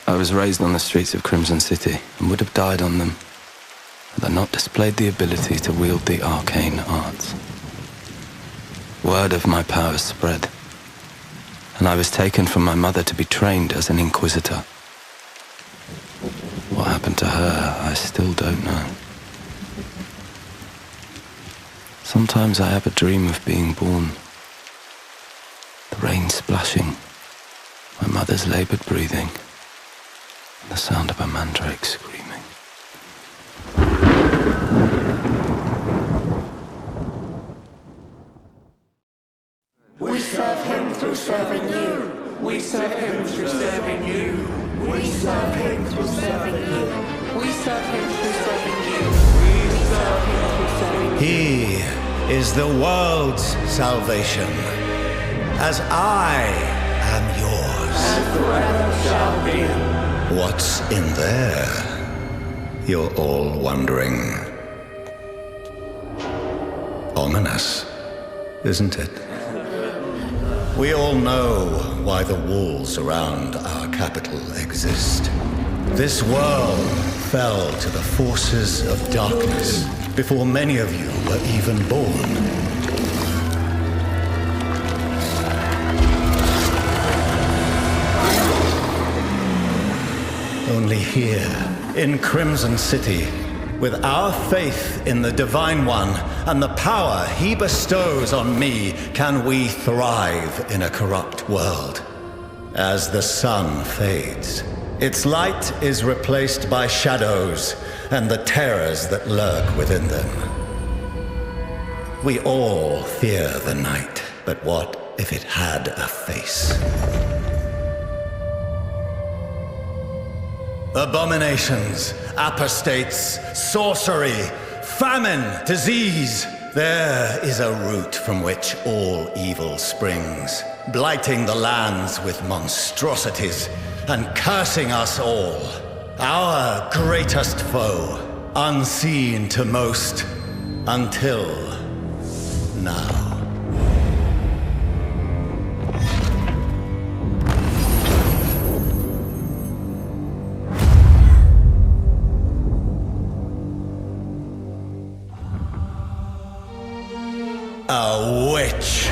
I was raised on the streets of Crimson City and would have died on them had I not displayed the ability to wield the arcane arts. Word of my powers spread, and I was taken from my mother to be trained as an inquisitor. What happened to her, I still don't know. Sometimes I have a dream of being born. The rain splashing, my mother's labored breathing, and the sound of a mandrake screaming. We serve him through serving you. We serve him through serving you. We serve him through serving you. We serve him through serving you. We serve him through serving you. He is the world's salvation, as I am yours. And forever shall be. What's in there? You're all wondering. Ominous, isn't it? We all know why the walls around our capital exist. This world fell to the forces of darkness before many of you were even born. Only here, in Crimson City, with our faith in the Divine One and the power he bestows on me, can we thrive in a corrupt world. As the sun fades, its light is replaced by shadows and the terrors that lurk within them. We all fear the night, but what if it had a face? Abominations, apostates, sorcery, famine, disease. There is a root from which all evil springs, blighting the lands with monstrosities and cursing us all. Our greatest foe, unseen to most, until now. A witch.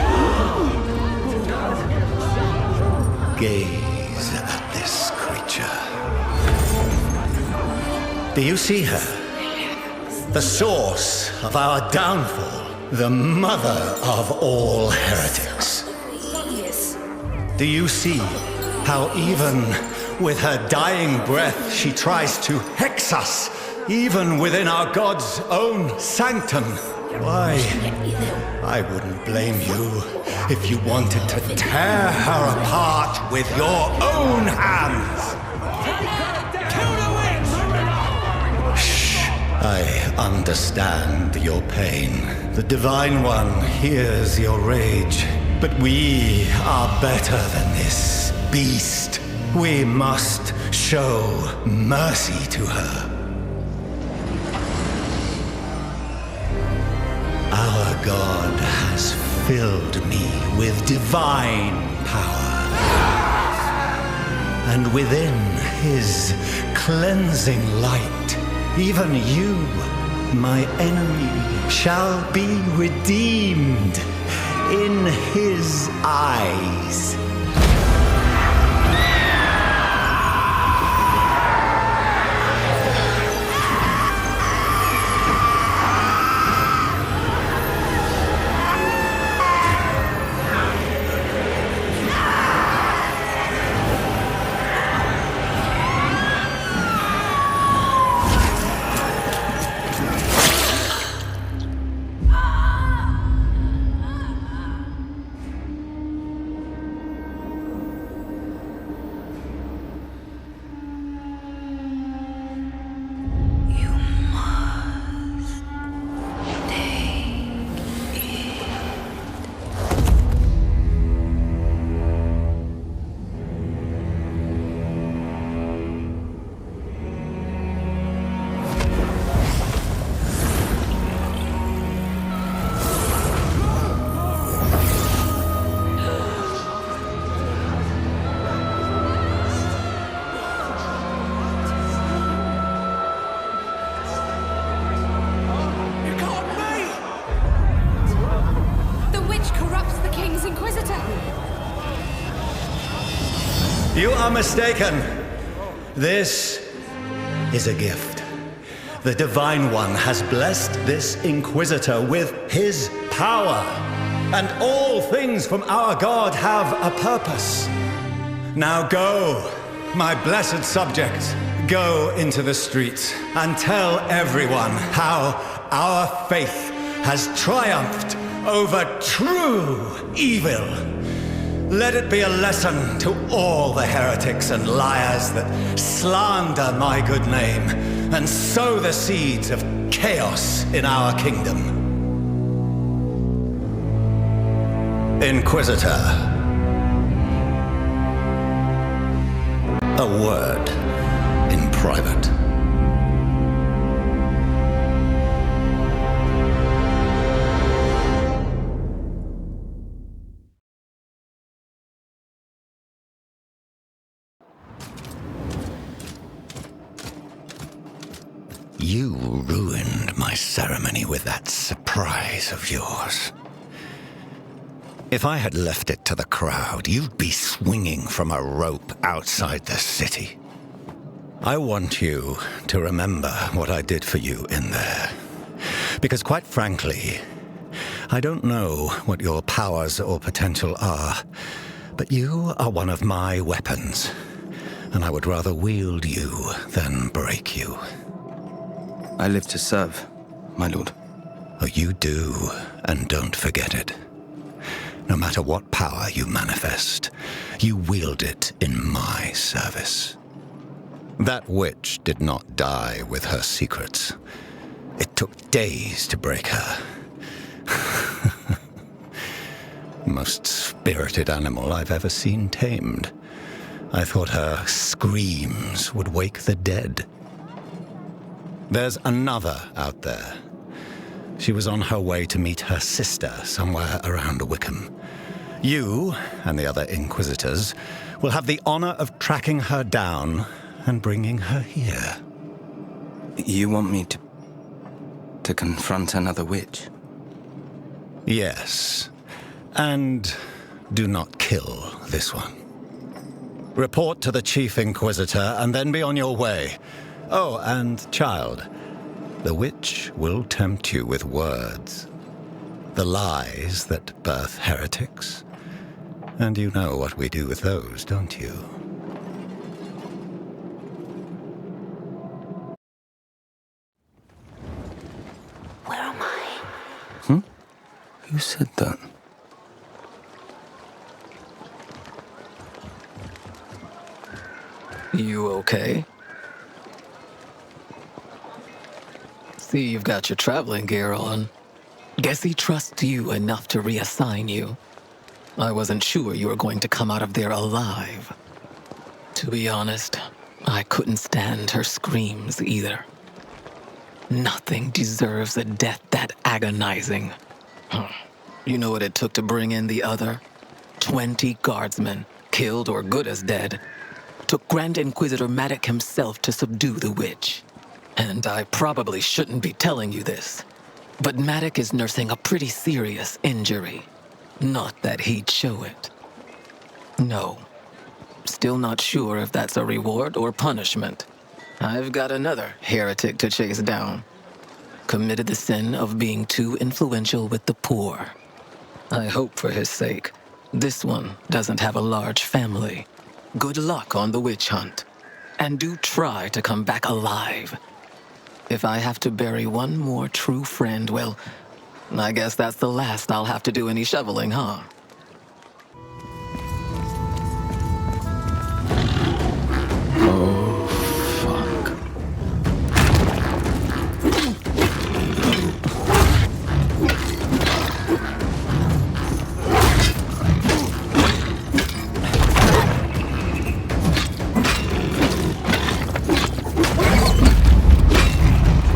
Gaze at this creature. Do you see her? The source of our downfall, the mother of all heretics. Do you see how even with her dying breath she tries to hex us, even within our God's own sanctum? Why, I wouldn't blame you if you wanted to tear her apart with your own hands. Shh, I understand your pain. The Divine One hears your rage. But we are better than this beast. We must show mercy to her. Our God has filled me with divine power. And within his cleansing light, even you, my enemy, shall be redeemed in his eyes. You are mistaken. This is a gift. The Divine One has blessed this Inquisitor with his power. And all things from our God have a purpose. Now go, my blessed subjects. Go into the streets and tell everyone how our faith has triumphed over true evil. Let it be a lesson to all the heretics and liars that slander my good name and sow the seeds of chaos in our kingdom. Inquisitor, a word in private. You ruined my ceremony with that surprise of yours. If I had left it to the crowd, you'd be swinging from a rope outside the city. I want you to remember what I did for you in there. Because quite frankly, I don't know what your powers or potential are, but you are one of my weapons, and I would rather wield you than break you. I live to serve, my lord. Oh, you do, and don't forget it. No matter what power you manifest, you wield it in my service. That witch did not die with her secrets. It took days to break her. Most spirited animal I've ever seen tamed. I thought her screams would wake the dead. There's another out there. She was on her way to meet her sister somewhere around Wickham. You and the other Inquisitors will have the honor of tracking her down and bringing her here. You want me to confront another witch? Yes. And do not kill this one. Report to the Chief Inquisitor and then be on your way. Oh, and child, the witch will tempt you with words. The lies that birth heretics. And you know what we do with those, don't you? Where am I? Who said that? You okay? See, you've got your traveling gear on. Guess he trusts you enough to reassign you. I wasn't sure you were going to come out of there alive. To be honest, I couldn't stand her screams either. Nothing deserves a death that agonizing. You know what it took to bring in the other? 20 guardsmen, killed or good as dead. Took Grand Inquisitor Maddock himself to subdue the witch. And I probably shouldn't be telling you this, but Maddock is nursing a pretty serious injury. Not that he'd show it. No. Still not sure if that's a reward or punishment. I've got another heretic to chase down. Committed the sin of being too influential with the poor. I hope for his sake, this one doesn't have a large family. Good luck on the witch hunt. And do try to come back alive. If I have to bury one more true friend, well, I guess that's the last I'll have to do any shoveling, huh? Oh, fuck.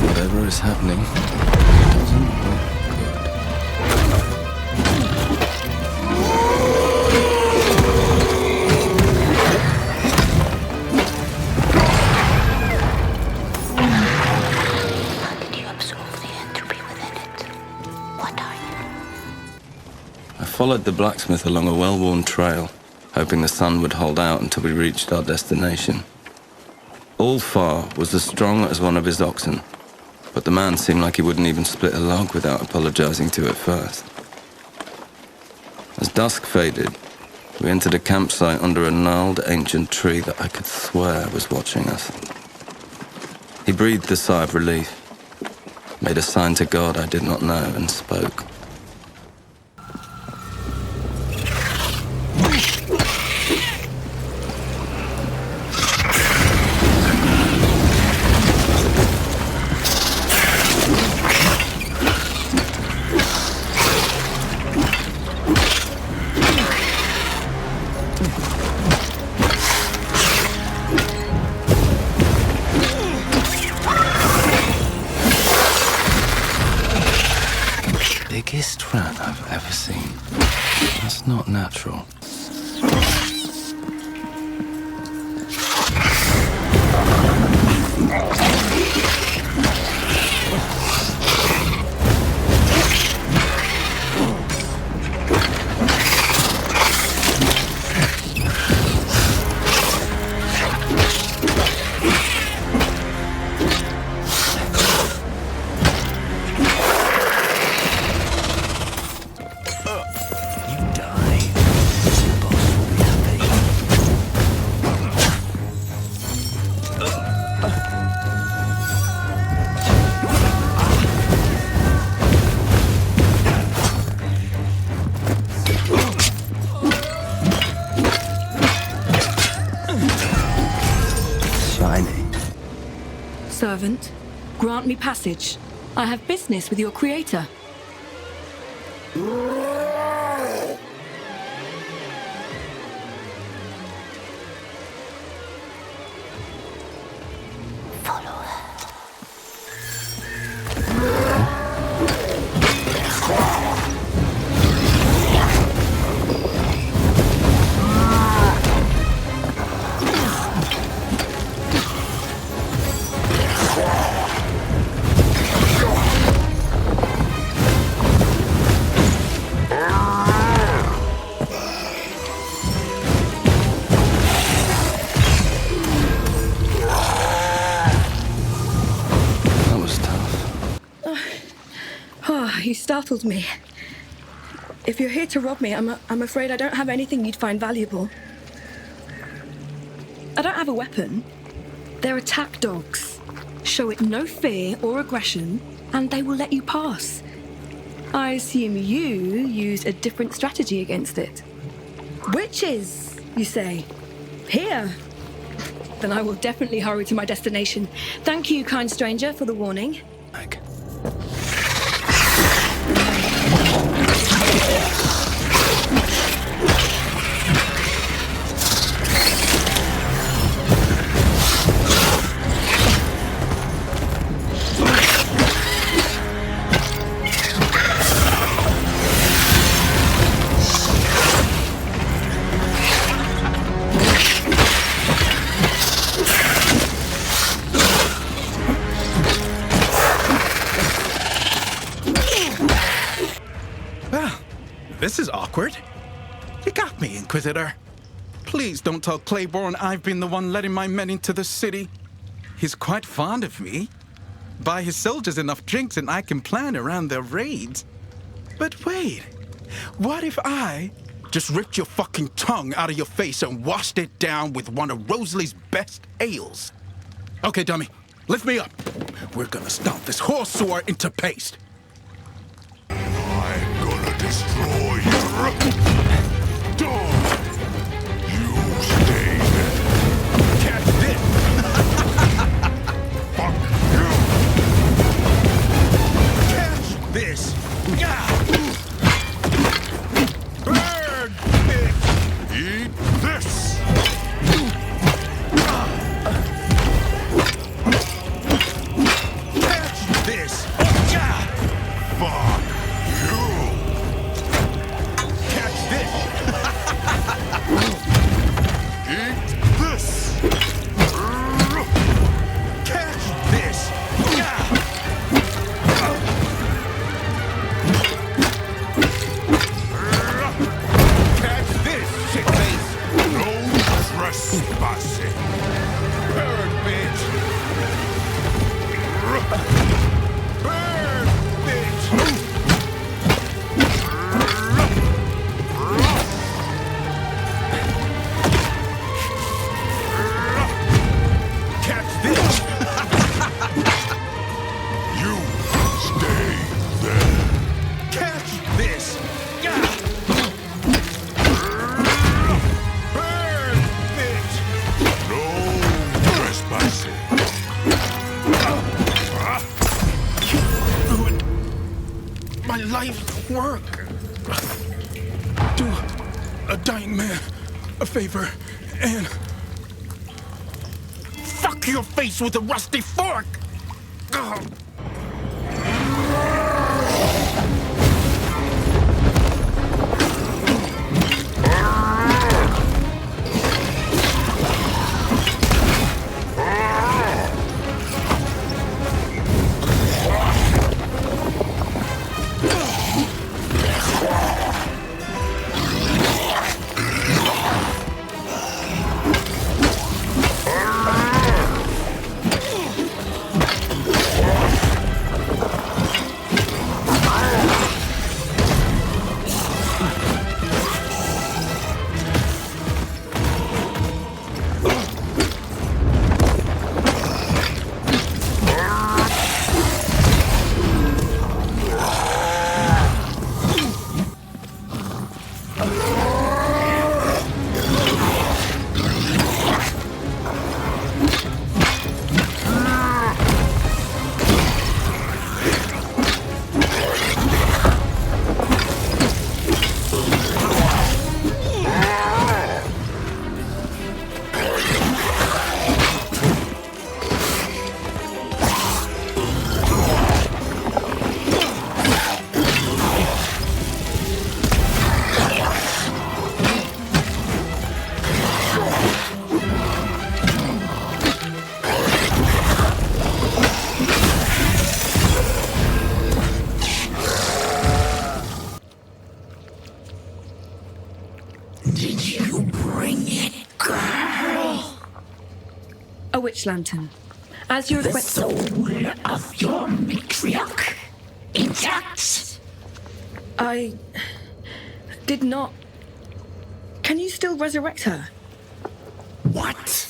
Whatever is happening doesn't look good. How did you absorb the entropy within it? What are you? I followed the blacksmith along a well-worn trail. hoping the sun would hold out until we reached our destination. Ulfar was as strong as one of his oxen, but the man seemed like he wouldn't even split a log without apologizing to it first. As dusk faded, we entered a campsite under a gnarled ancient tree that I could swear was watching us. He breathed a sigh of relief, made a sign to God I did not know, and spoke. Biggest rat I've ever seen. That's not natural. Servant, grant me passage. I have business with your creator. You startled me. If you're here to rob me, I'm afraid I don't have anything you'd find valuable. I don't have a weapon. They're attack dogs. Show it no fear or aggression, and they will let you pass. I assume you used a different strategy against it. Witches, you say? Here? Then I will definitely hurry to my destination. Thank you, kind stranger, for the warning. This is awkward. You got me, Inquisitor. Please don't tell Claiborne I've been the one letting my men into the city. He's quite fond of me. Buy his soldiers enough drinks and I can plan around their raids. But wait, what if I just ripped your fucking tongue out of your face and washed it down with one of Rosalie's best ales? Okay, dummy, lift me up. We're gonna stomp this horse sore into paste. I'm gonna destroy your door. You stay there. Catch this. Fuck you. Catch this. Burn, bitch. Eat this. Catch this. Fuck you. Catch this. Trespassing. Burn, bitch! Burn, bitch! Catch this! You stay there. Catch this! Burn, bitch! No trespassing. Ruined my life's work. Do a dying man a favor and fuck your face with a rusty fork. Ugh. A witch lantern. As you The request. soul of your matriarch intact. I did not. Can you still resurrect her? What?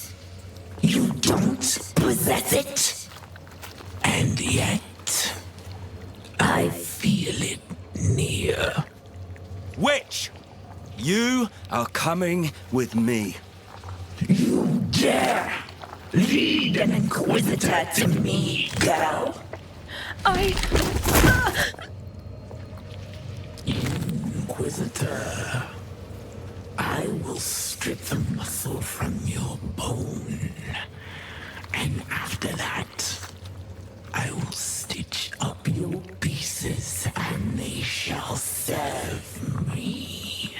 You don't possess it? And yet, I feel it near. Witch! You are coming with me. You dare lead an inquisitor to me, girl? Inquisitor, I will strip the muscle from your bone. And after that, I will stitch up your pieces and they shall serve me.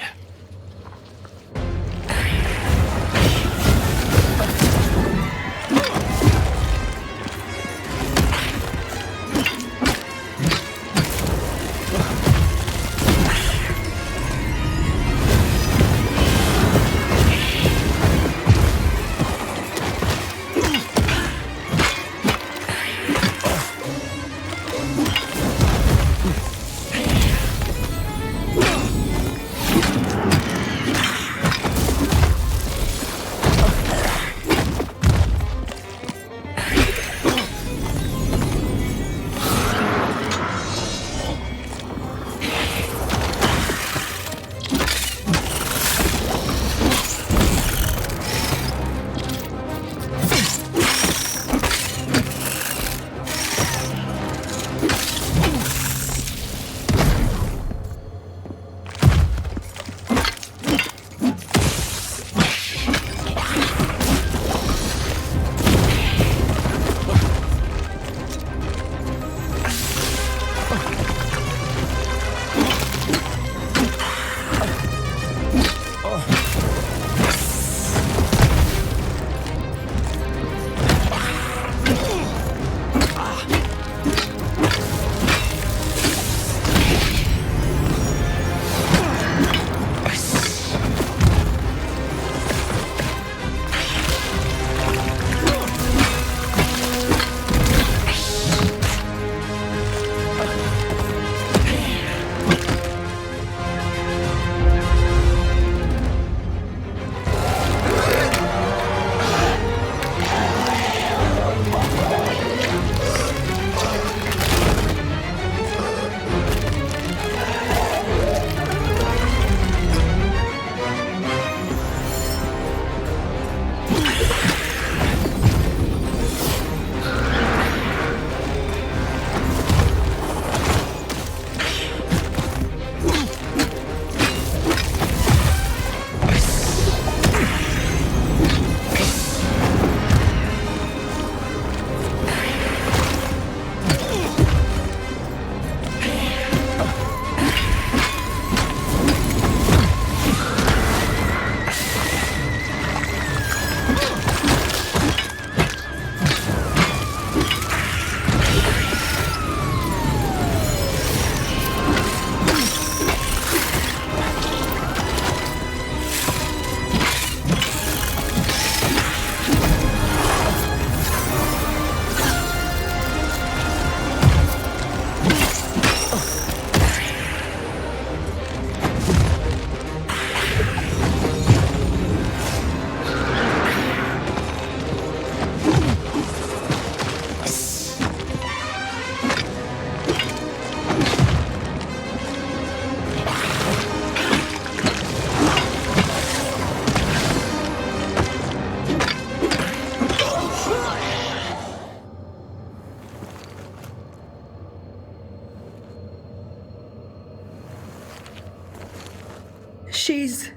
She's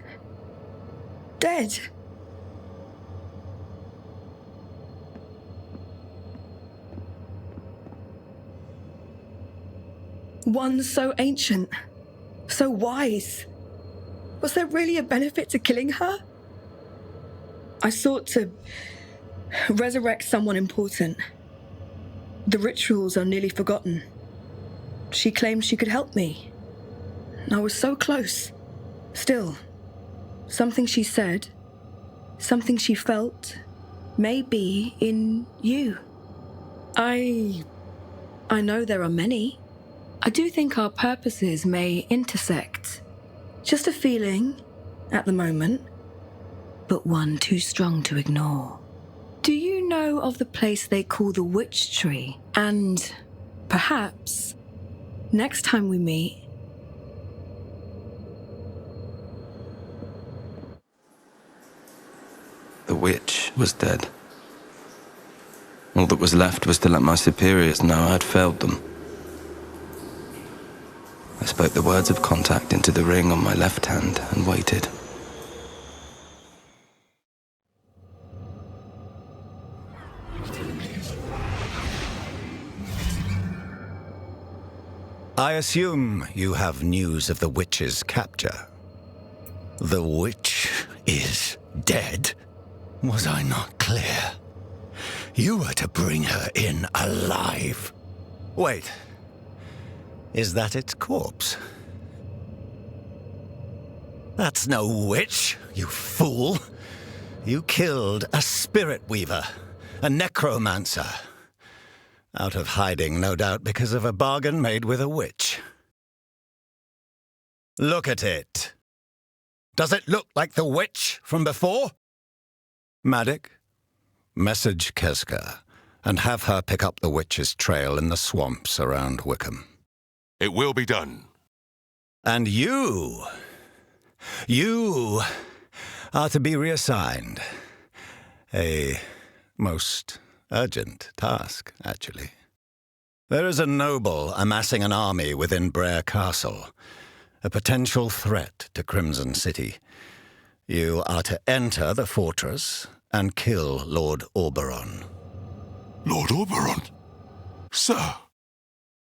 dead. One so ancient, so wise. Was there really a benefit to killing her? I sought to resurrect someone important. The rituals are nearly forgotten. She claimed she could help me. I was so close. Still, something she said, something she felt, may be in you. I know there are many. I do think our purposes may intersect. Just a feeling, at the moment, but one too strong to ignore. Do you know of the place they call the Witch Tree? And perhaps, next time we meet... The witch was dead. All that was left was to let my superiors know I had failed them. I spoke the words of contact into the ring on my left hand and waited. I assume you have news of the witch's capture. The witch is dead? Was I not clear? You were to bring her in alive. Wait. Is that its corpse? That's no witch, you fool. You killed a spirit weaver, a necromancer. Out of hiding, no doubt, because of a bargain made with a witch. Look at it. Does it look like the witch from before? Maddox, message Keska and have her pick up the witch's trail in the swamps around Wickham. It will be done. And you are to be reassigned. A most urgent task, actually. There is a noble amassing an army within Brer Castle, a potential threat to Crimson City. You are to enter the fortress and kill Lord Oberon. Lord Oberon? Sir?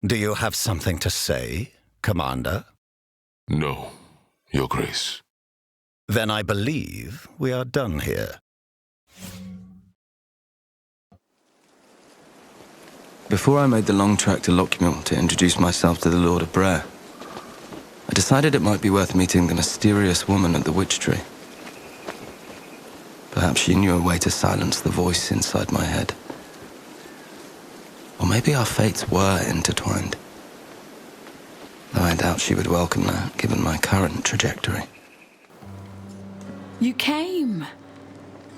Do you have something to say, Commander? No, Your Grace. Then I believe we are done here. Before I made the long trek to Lockmuir to introduce myself to the Lord of Brer, I decided it might be worth meeting the mysterious woman at the Witch Tree. Perhaps she knew a way to silence the voice inside my head. Or maybe our fates were intertwined. Though I doubt she would welcome that, given my current trajectory. You came.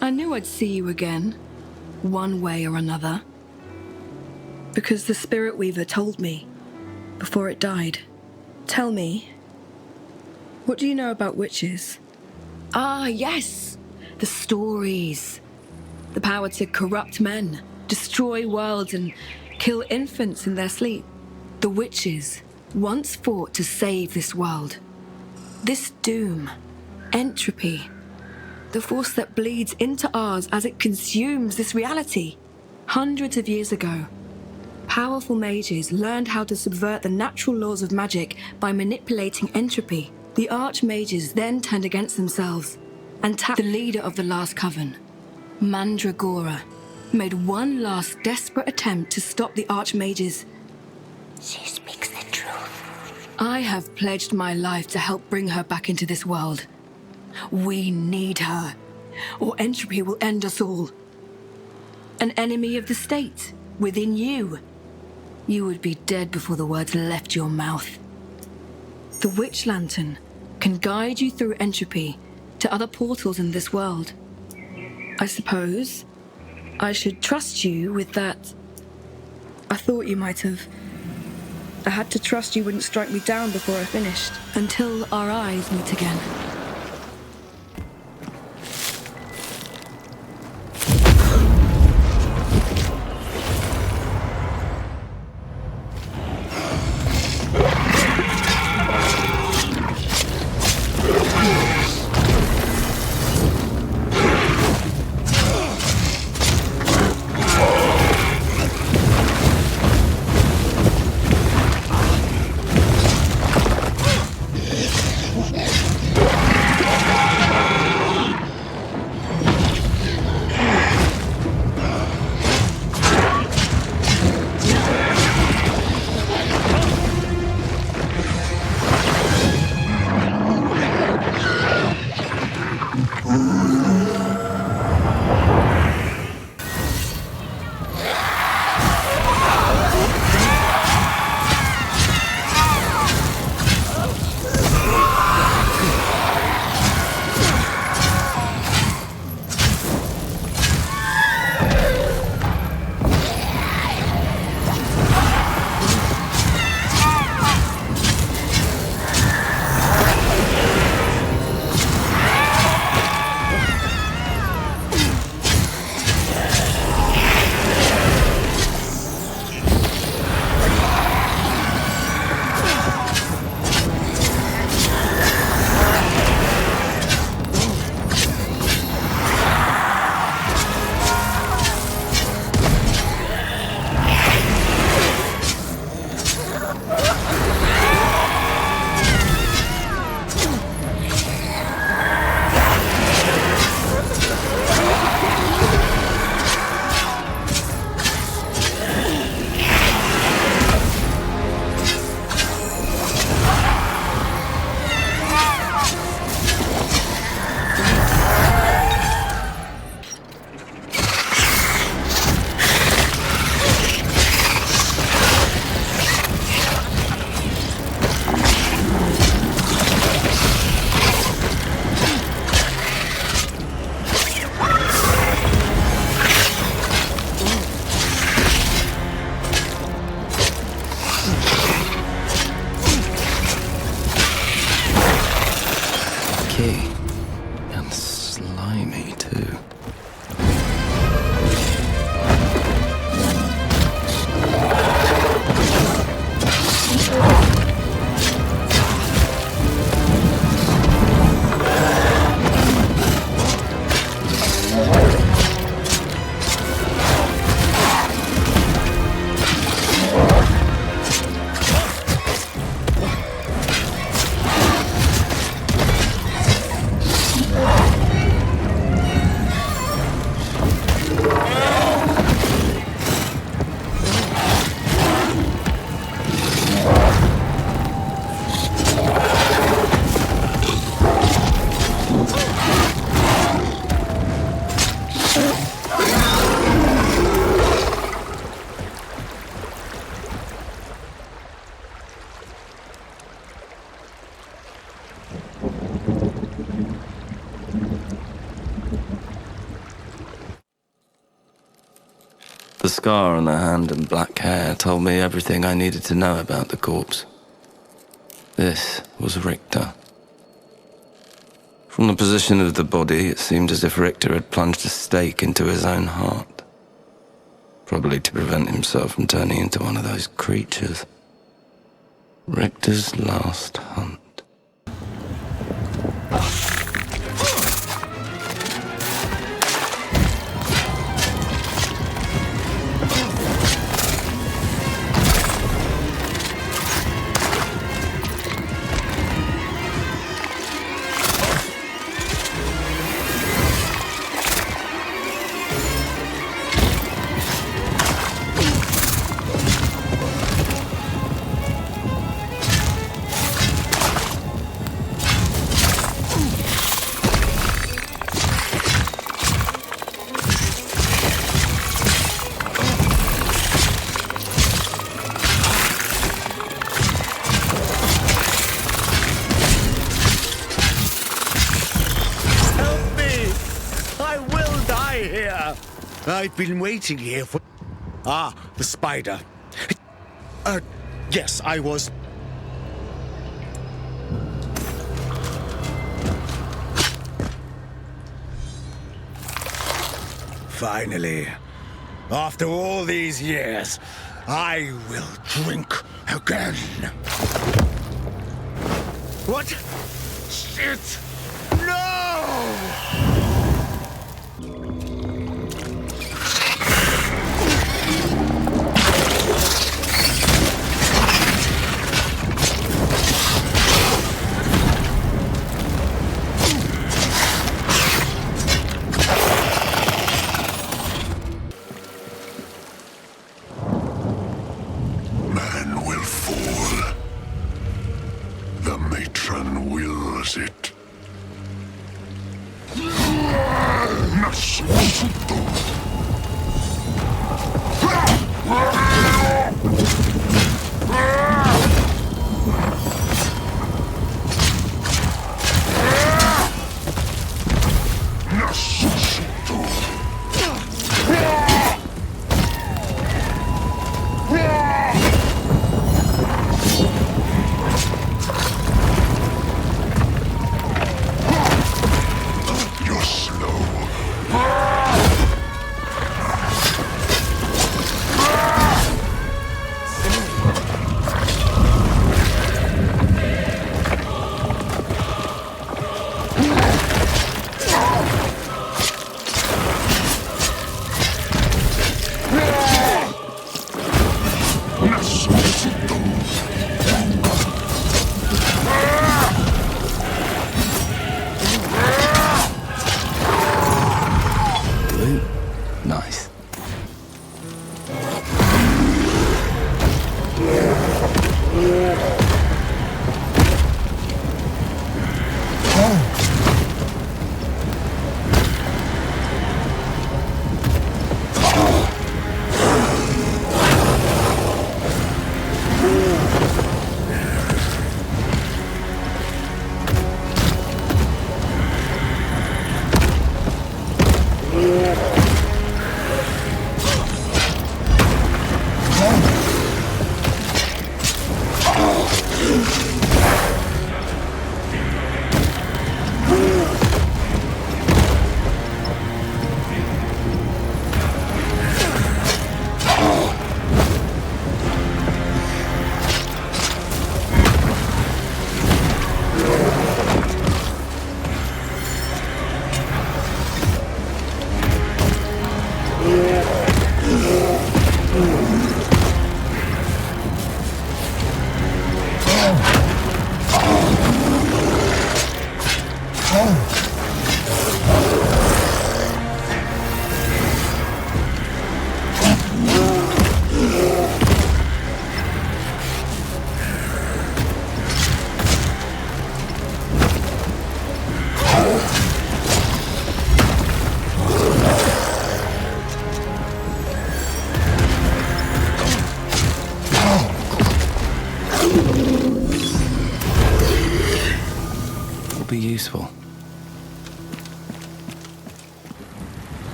I knew I'd see you again, one way or another. Because the Spirit Weaver told me, before it died. Tell me, what do you know about witches? Ah, yes! The stories. The power to corrupt men, destroy worlds, and kill infants in their sleep. The witches once fought to save this world. This doom, entropy, the force that bleeds into ours as it consumes this reality. Hundreds of years ago, powerful mages learned how to subvert the natural laws of magic by manipulating entropy. The archmages then turned against themselves and tapped the leader of the last coven, Mandragora, made one last desperate attempt to stop the archmages. She speaks the truth. I have pledged my life to help bring her back into this world. We need her, or entropy will end us all. An enemy of the state, within you. You would be dead before the words left your mouth. The Witch Lantern can guide you through entropy to other portals in this world. I suppose I should trust you with that. I thought you might have. I had to trust you wouldn't strike me down before I finished, until our eyes meet again. The scar on the hand and black hair told me everything I needed to know about the corpse. This was Richter. From the position of the body, it seemed as if Richter had plunged a stake into his own heart. Probably to prevent himself from turning into one of those creatures. Richter's last hunt. I've been waiting here for... Ah, the spider. Yes, I was... Finally, after all these years, I will drink again. What? Shit! No! It. Nice.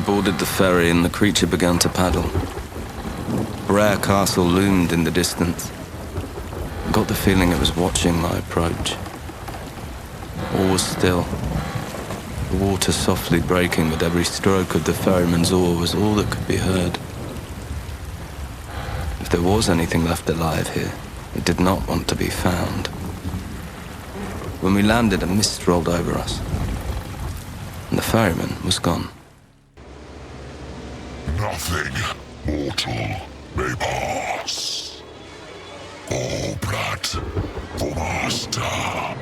I boarded the ferry and the creature began to paddle. A rare castle loomed in the distance. I got the feeling it was watching my approach. All was still. The water softly breaking with every stroke of the ferryman's oar was all that could be heard. If there was anything left alive here, it did not want to be found. When we landed, a mist rolled over us, and the ferryman was gone. Nothing mortal may pass. All blood for master.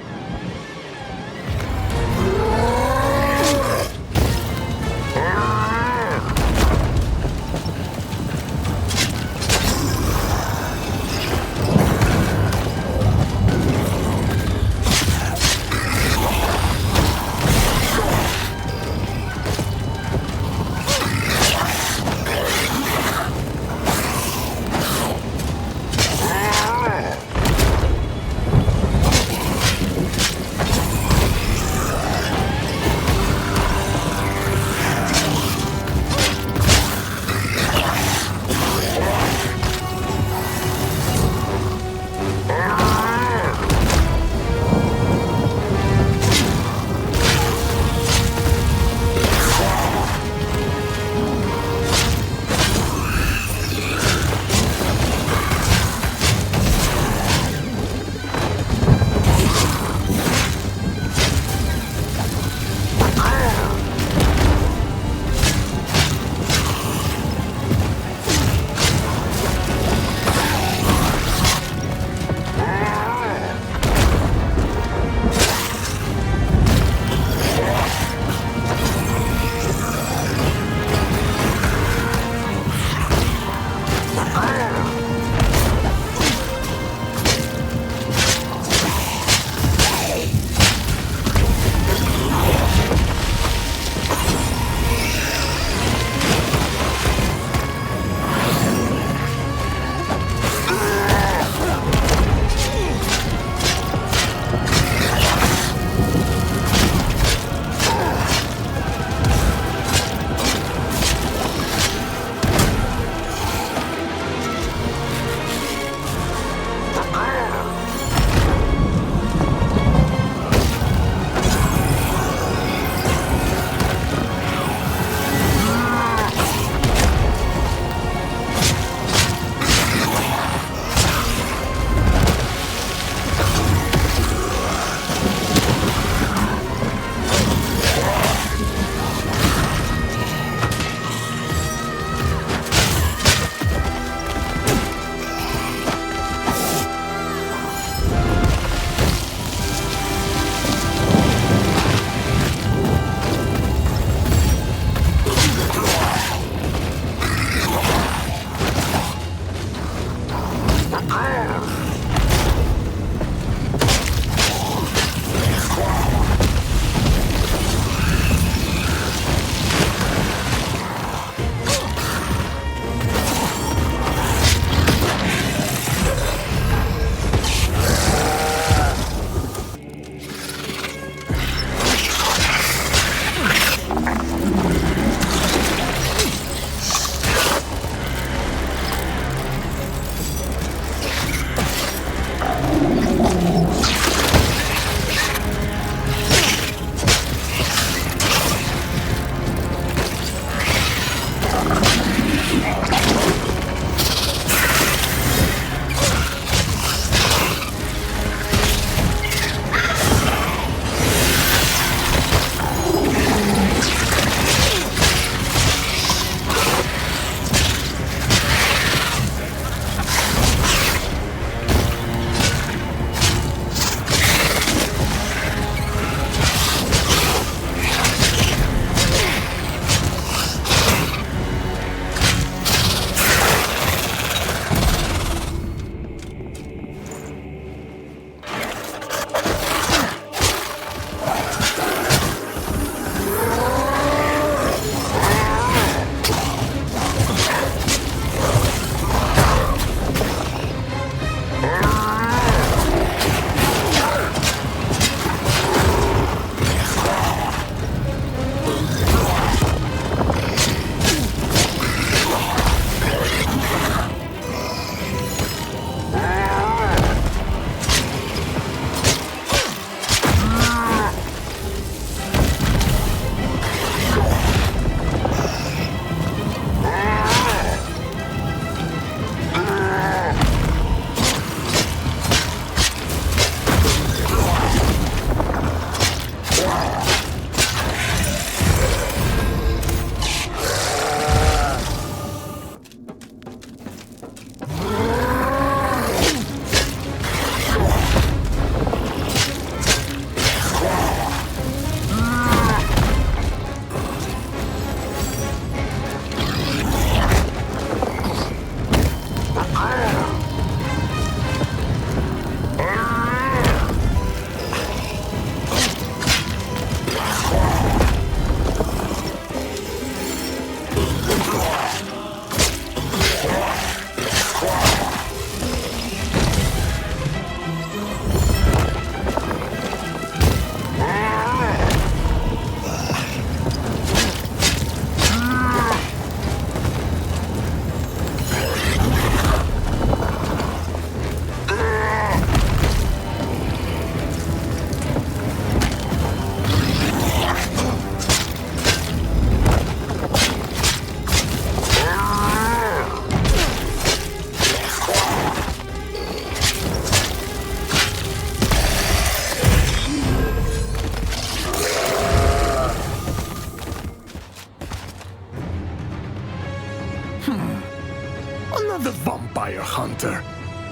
Another vampire hunter.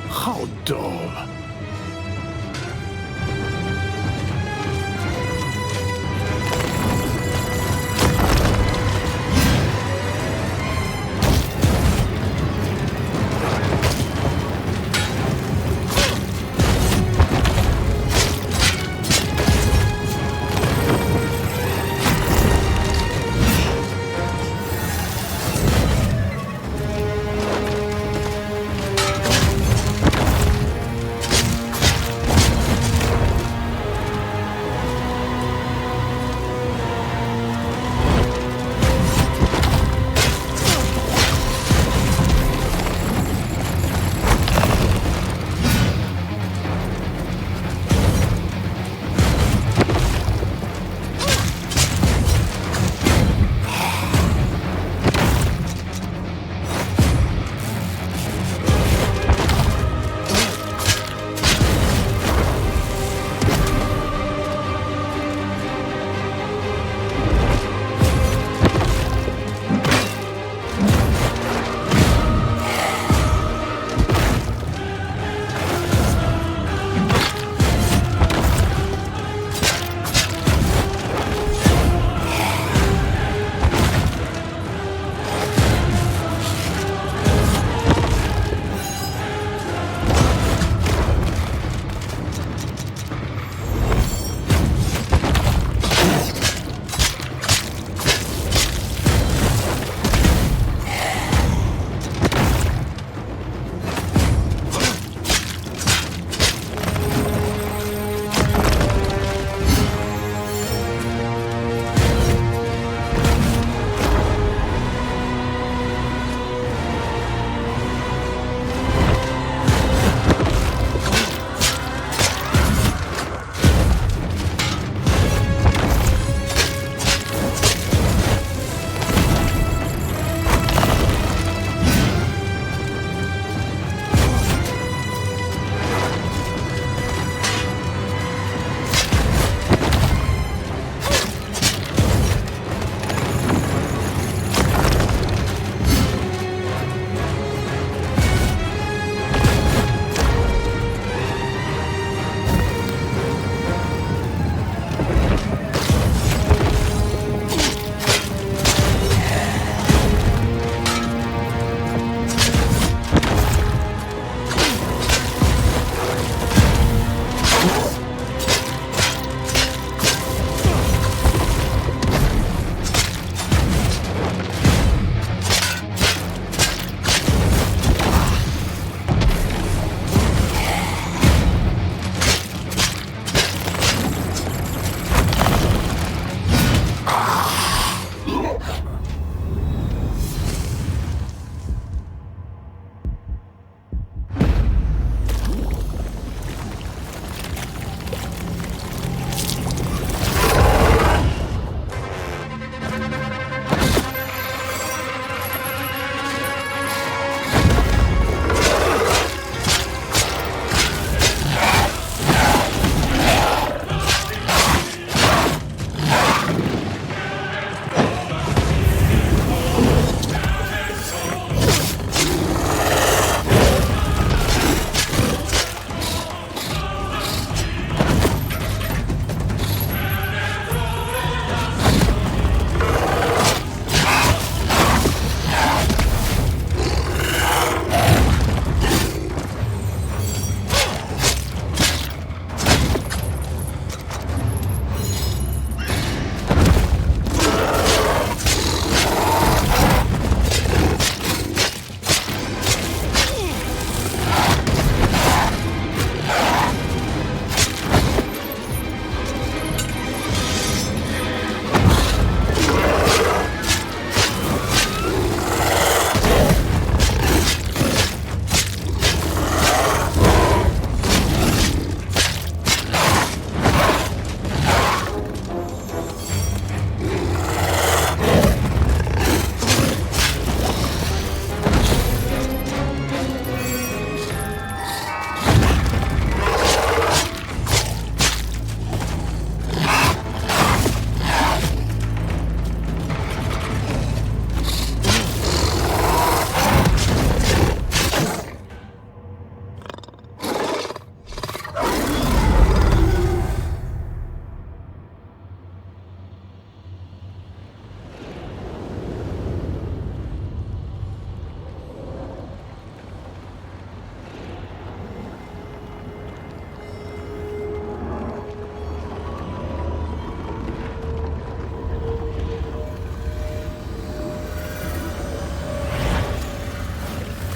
How dull.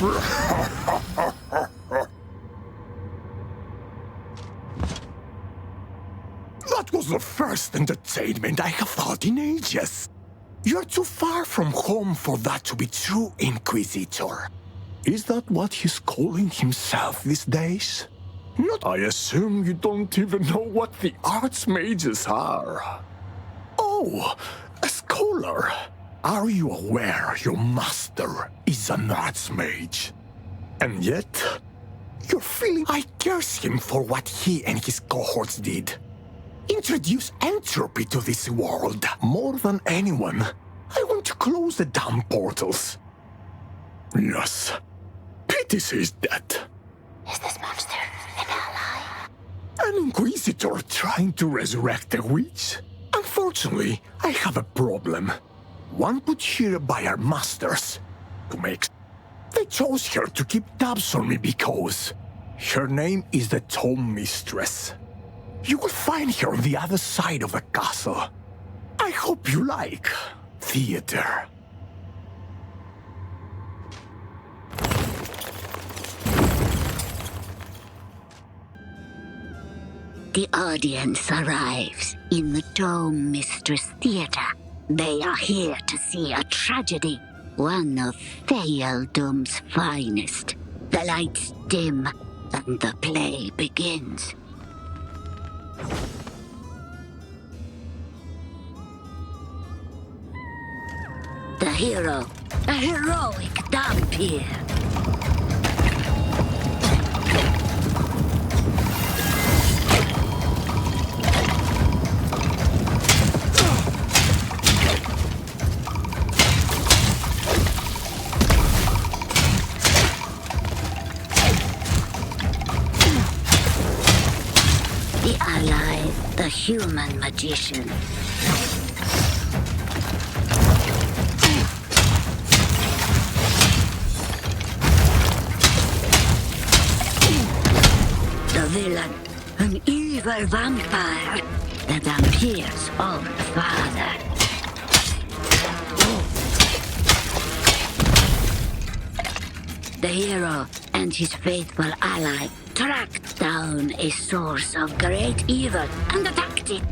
That was the first entertainment I have thought in ages. You're too far from home for that to be true, Inquisitor. Is that what he's calling himself these days? Not, I assume you don't even know what the archmages are. Oh, a scholar. Are you aware your master is an archmage? And yet, you're feeling I curse him for what he and his cohorts did. Introduce entropy to this world. More than anyone, I want to close the damn portals. Yes, pity says that. Is this monster an ally? An Inquisitor trying to resurrect a witch? Unfortunately, I have a problem. One put here by our masters to make... They chose her to keep tabs on me because her name is the Tome Mistress. You will find her on the other side of the castle. I hope you like theater. The audience arrives in the Tome Mistress Theater. They are here to see a tragedy, one of Thealdom's finest. The lights dim and the play begins. The hero, a heroic vampire. The ally, the human magician. The villain, an evil vampire, the vampire's own father. The hero and his faithful ally tracked down a source of great evil and attacked it.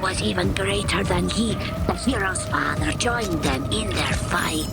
Was even greater than he. The hero's father joined them in their fight.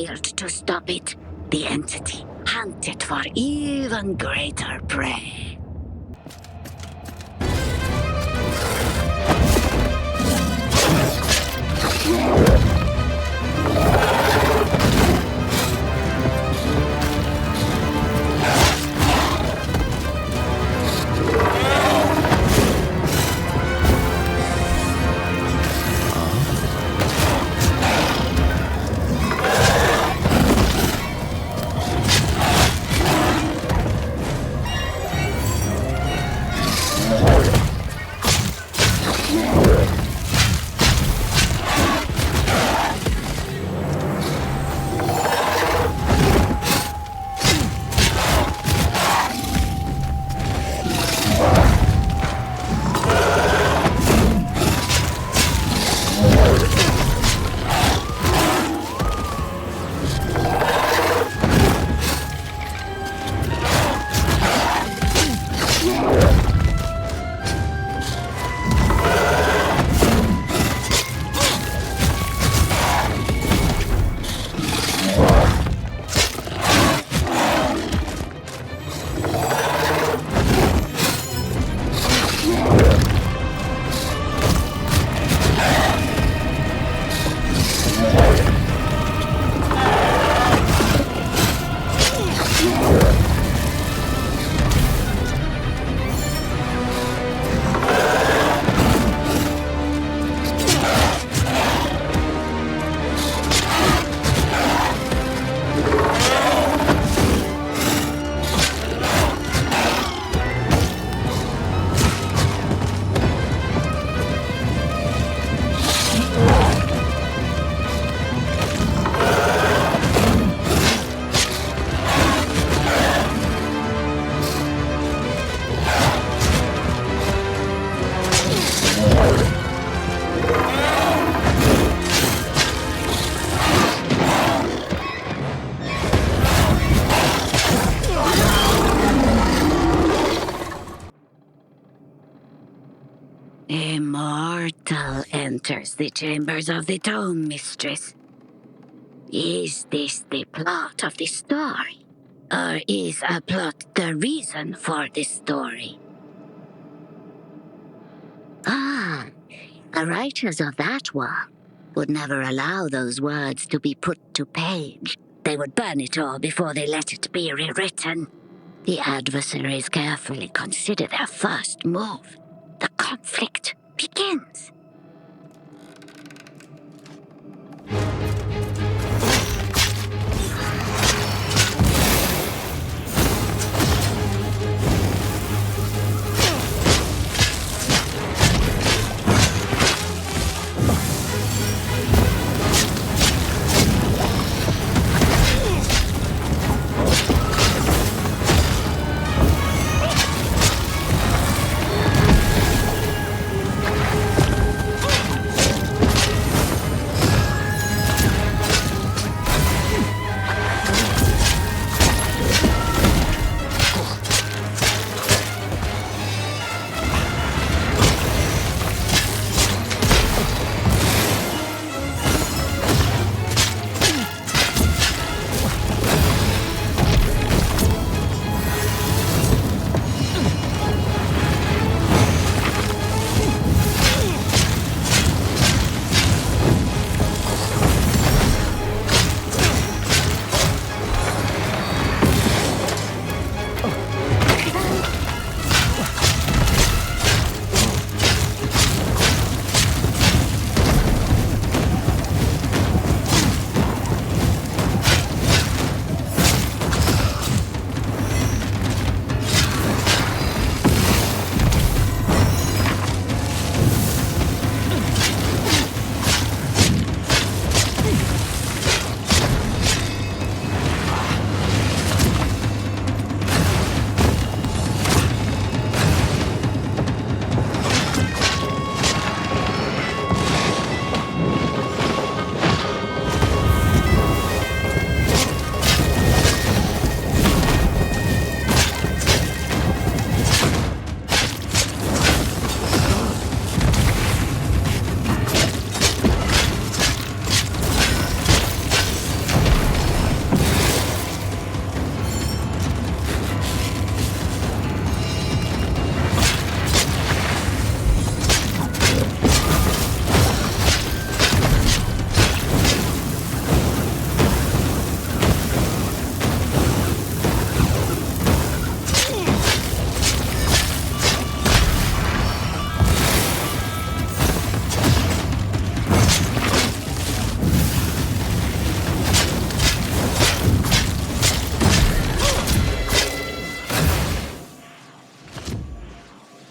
failed to stop it, the entity hunted for even greater prey. Immortal enters the chambers of the Dome Mistress. Is this the plot of the story? Or is a plot the reason for the story? The writers of that work would never allow those words to be put to page. They would burn it all before they let it be rewritten. The adversaries carefully consider their first move. The conflict begins.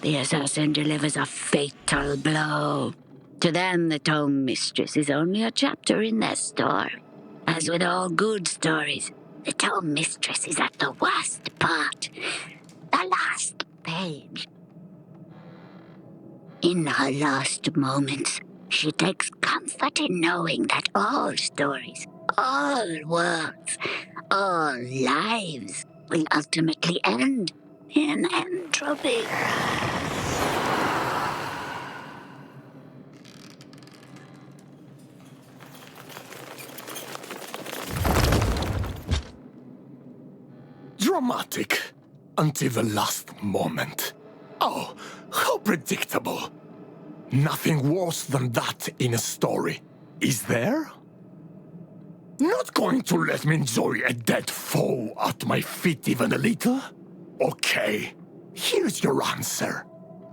the assassin delivers a fatal blow. To them, the Tome Mistress is only a chapter in their story. As with all good stories, the Tome Mistress is at the worst part, the last page. In her last moments, she takes comfort in knowing that all stories, all worlds, all lives will ultimately end in entropy. Dramatic until the last moment. Oh, how predictable. Nothing worse than that in a story, is there? Not going to let me enjoy a dead foe at my feet even a little? Okay, here's your answer.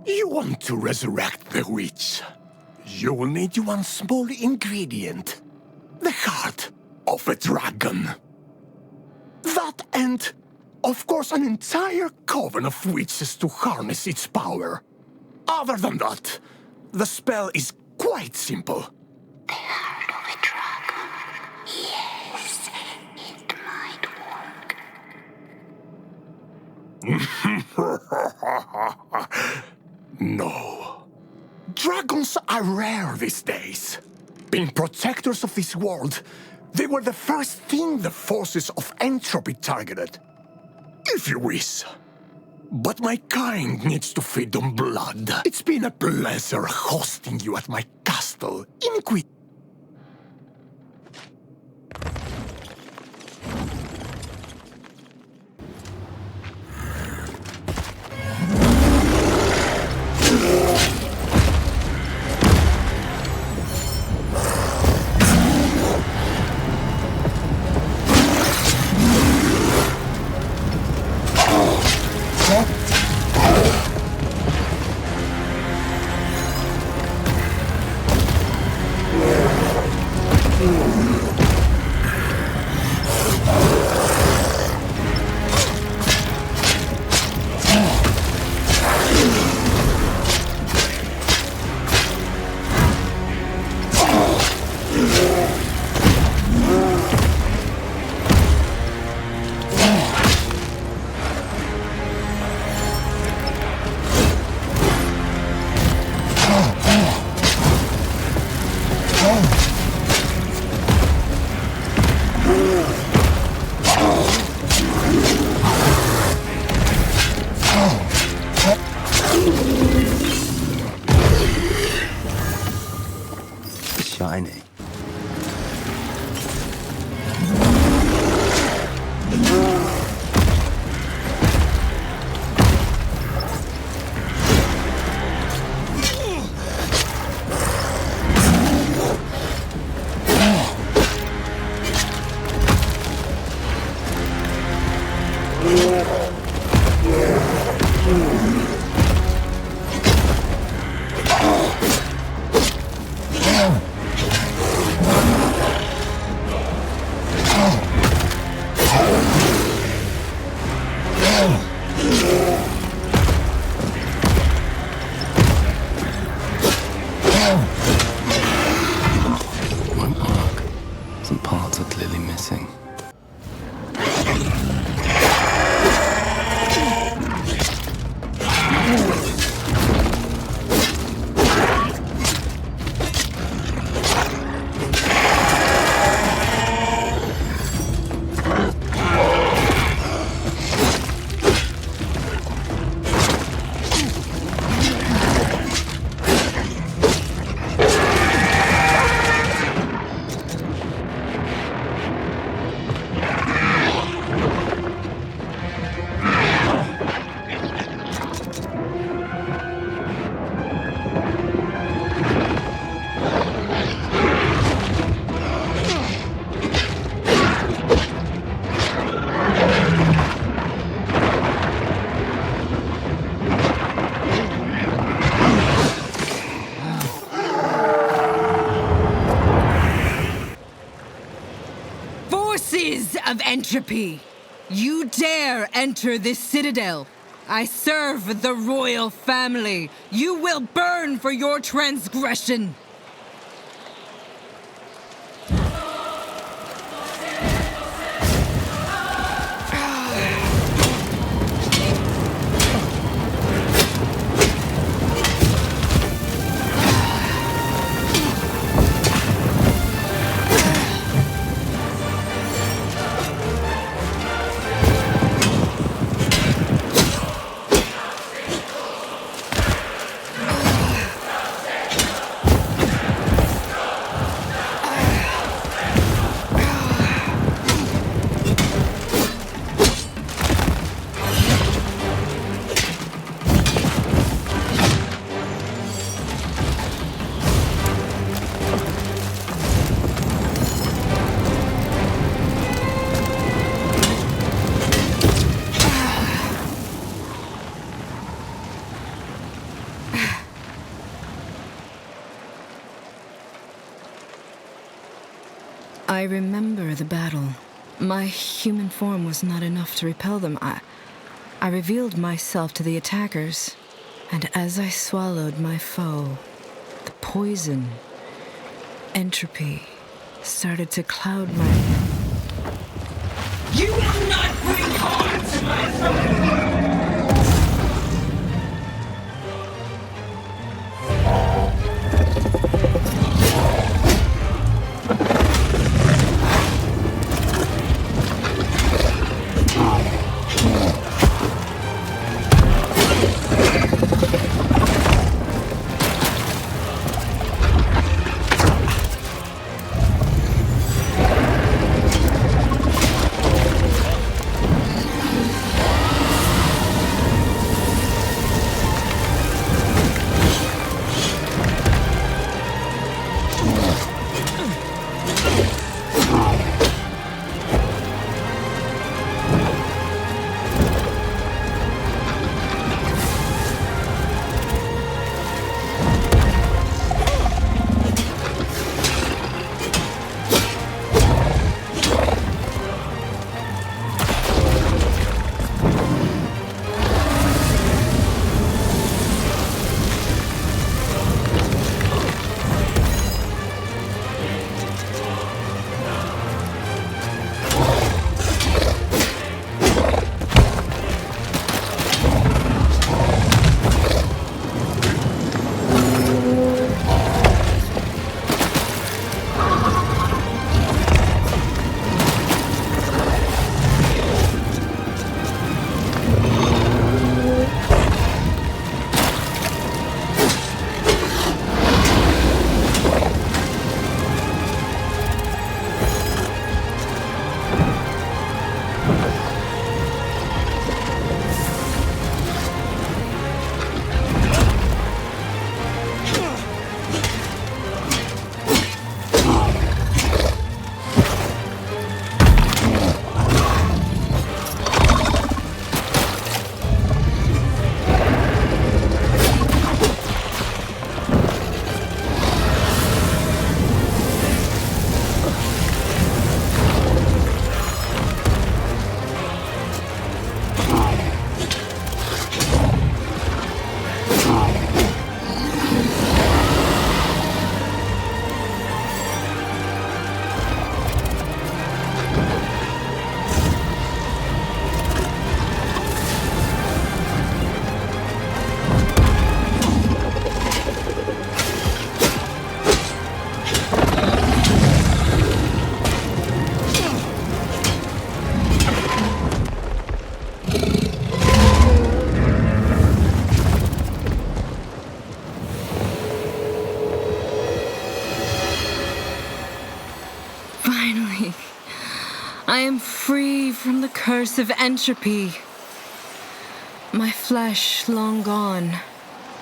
You want to resurrect the witch. You will need one small ingredient. The heart of a dragon. That and, of course, an entire coven of witches to harness its power. Other than that, the spell is quite simple. The heart of a dragon. Yes, it might work. No. Dragons are rare these days. Being protectors of this world, they were the first thing the forces of entropy targeted. If you wish. But my kind needs to feed on blood. It's been a pleasure hosting you at my castle in Shiny. Won't work. Some parts are clearly missing. Of entropy! You dare enter this citadel! I serve the royal family. You will burn for your transgression. I remember the battle. My human form was not enough to repel them. I revealed myself to the attackers, and as I swallowed my foe, the poison, entropy, started to cloud my... You will not bring harm to my family! I am free from the curse of entropy. My flesh long gone,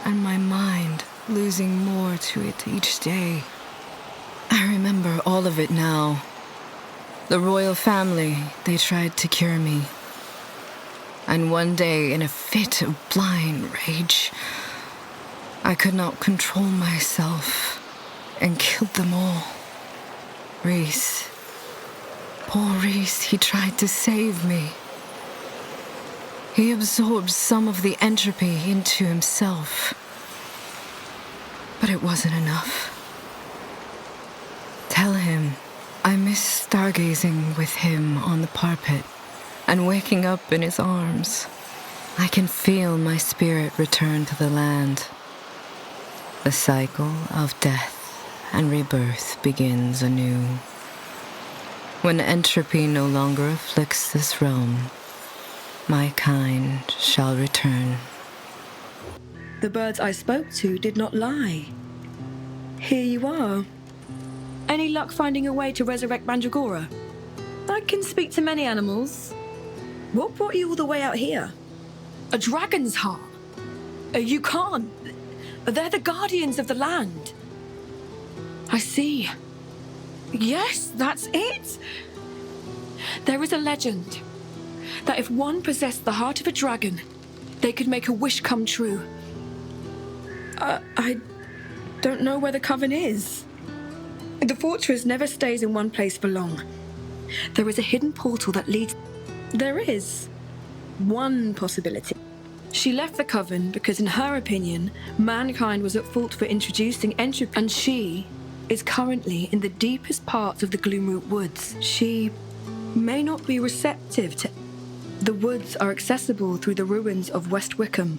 and my mind losing more to it each day. I remember all of it now. The royal family, they tried to cure me. And one day, in a fit of blind rage, I could not control myself and killed them all. Reese. Poor Reese, he tried to save me. He absorbed some of the entropy into himself. But it wasn't enough. Tell him I miss stargazing with him on the parapet and waking up in his arms. I can feel my spirit return to the land. The cycle of death and rebirth begins anew. When entropy no longer afflicts this realm, my kind shall return. The birds I spoke to did not lie. Here you are. Any luck finding a way to resurrect Mandragora? I can speak to many animals. What brought you all the way out here? A dragon's heart? You can't. They're the guardians of the land. I see. Yes, that's it. There is a legend that if one possessed the heart of a dragon, they could make a wish come true. I don't know where the coven is. The fortress never stays in one place for long. There is a hidden portal that leads... There is one possibility. She left the coven because, in her opinion, mankind was at fault for introducing entropy, and she is currently in the deepest parts of the Gloomroot Woods. She may not be receptive to... The woods are accessible through the ruins of West Wickham.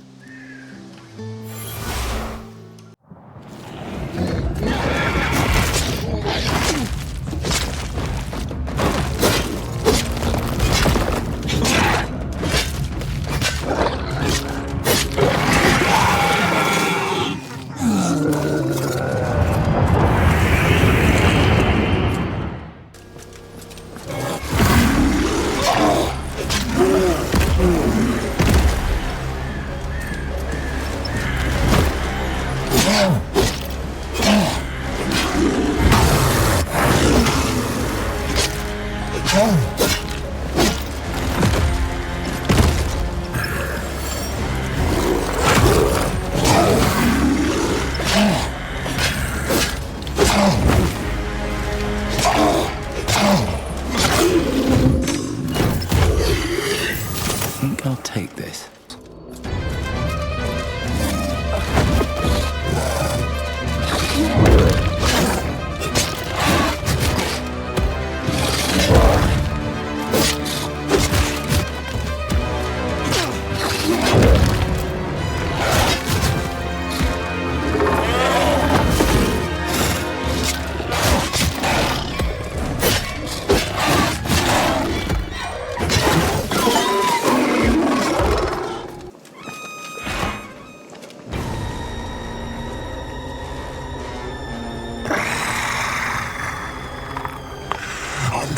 I'll take this.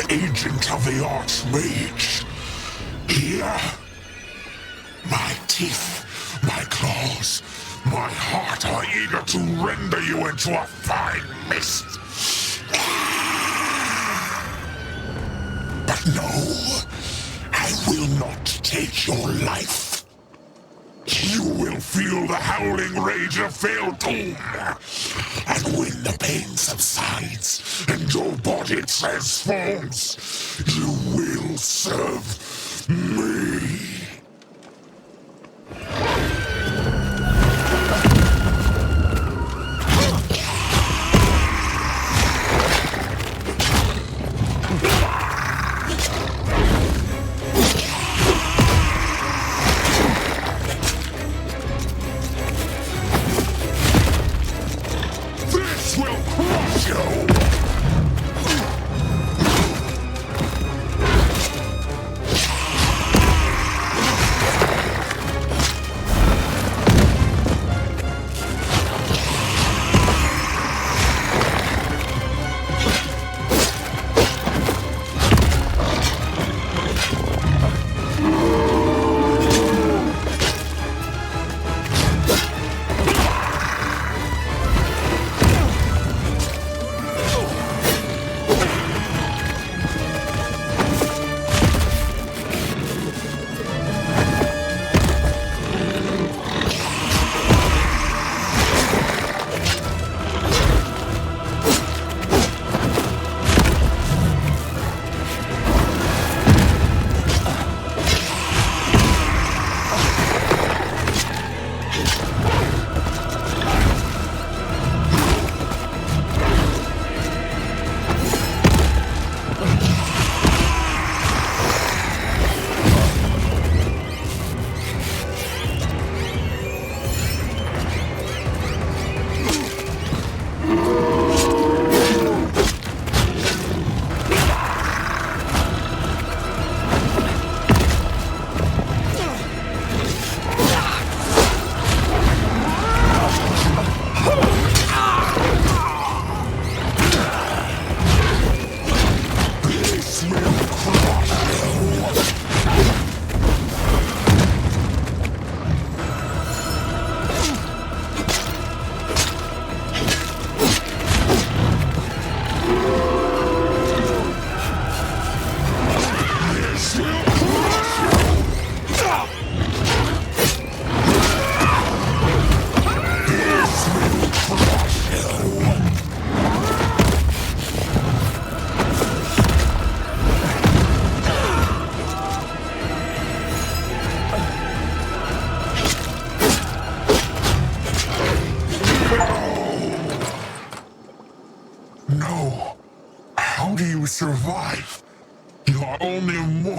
Agent of the Archmage. Here. My teeth, my claws, my heart are eager to render you into a fine mist. But no, I will not take your life. You will feel the howling rage of Faildoom. And when the pain subsides and your body transforms, you will serve me.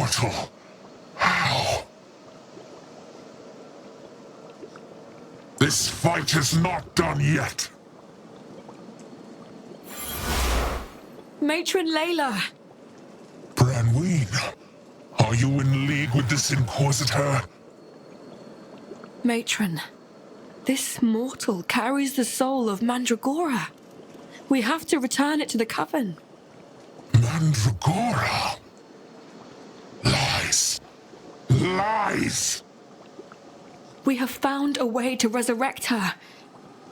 portal. How? This fight is not done yet. Matron Layla! Branween, are you in league with this Inquisitor? Matron, this mortal carries the soul of Mandragora. We have to return it to the Coven. Mandragora? Lies. Lies! We have found a way to resurrect her.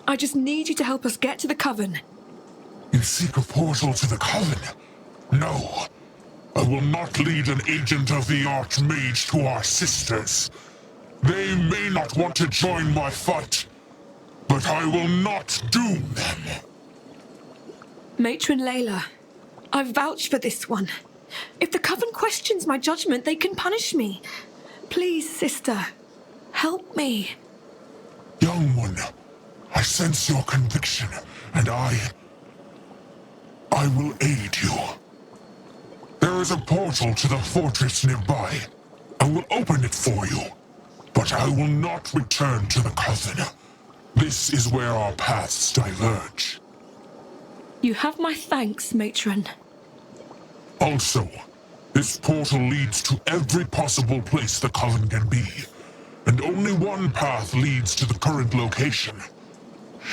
I just need you to help us get to the Coven. You seek a portal to the Coven? No. I will not lead an agent of the Archmage to our sisters. They may not want to join my fight, but I will not doom them. Matron Layla, I vouch for this one. If the Coven questions my judgment, they can punish me. Please, sister, help me. Young one, I sense your conviction, and I will aid you. There is a portal to the fortress nearby. I will open it for you, but I will not return to the Coven. This is where our paths diverge. You have my thanks, Matron. Also, this portal leads to every possible place the Coven can be, and only one path leads to the current location.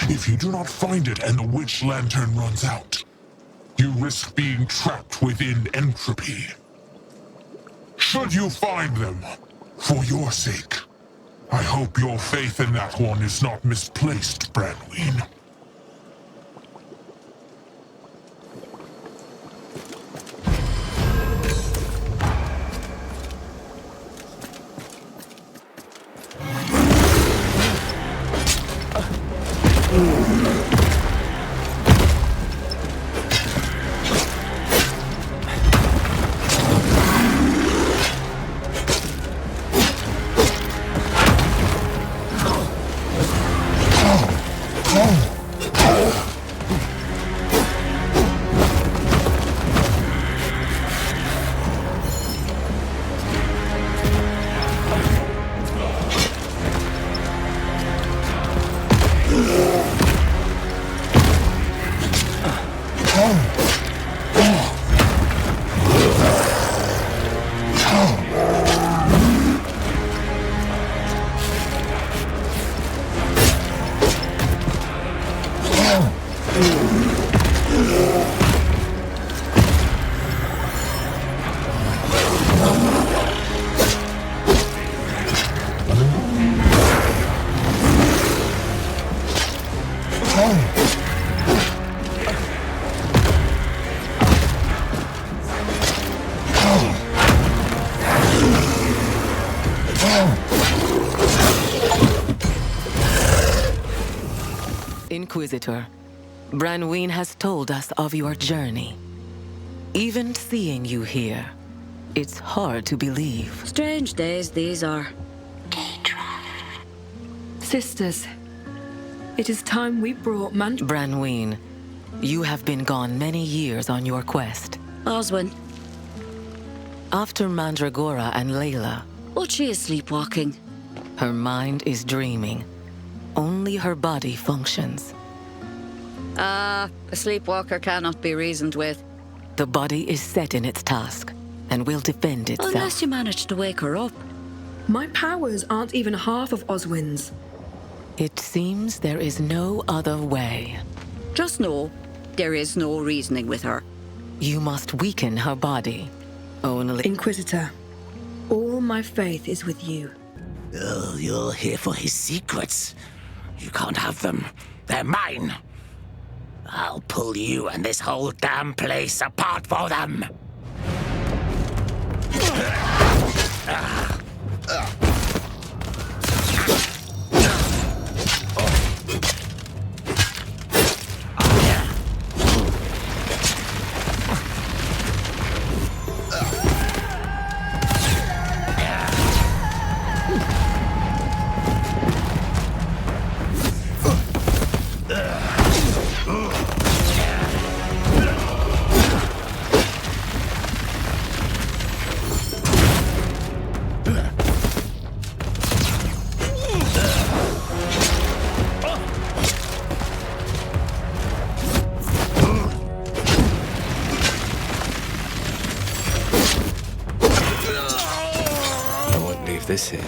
If you do not find it and the witch lantern runs out, you risk being trapped within entropy. Should you find them, for your sake, I hope your faith in that one is not misplaced, Branween. Inquisitor, Branween has told us of your journey. Even seeing you here, it's hard to believe. Strange days these are. Sisters, it is time we brought Branween, you have been gone many years on your quest. Oswin. After Mandragora and Layla... Well, she is sleepwalking. Her mind is dreaming. Only her body functions. A sleepwalker cannot be reasoned with. The body is set in its task, and will defend itself. Unless you manage to wake her up. My powers aren't even half of Oswin's. It seems there is no other way. Just know, there is no reasoning with her. You must weaken her body. Only... Inquisitor, all my faith is with you. Oh, you're here for his secrets. You can't have them. They're mine. I'll pull you and this whole damn place apart for them. I won't leave this here.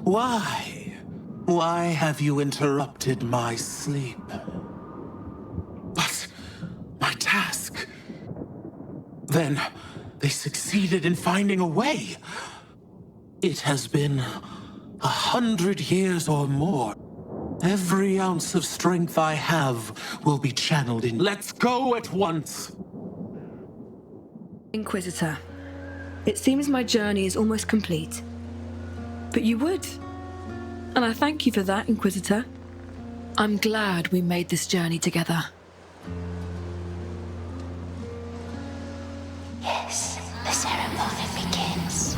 Why? Why have you interrupted my sleep? But my task... Then they succeeded in finding a way. It has been 100 years or more. Every ounce of strength I have will be channeled in. Let's go at once! Inquisitor, it seems my journey is almost complete. But you would. And I thank you for that, Inquisitor. I'm glad we made this journey together. Yes, the ceremony begins.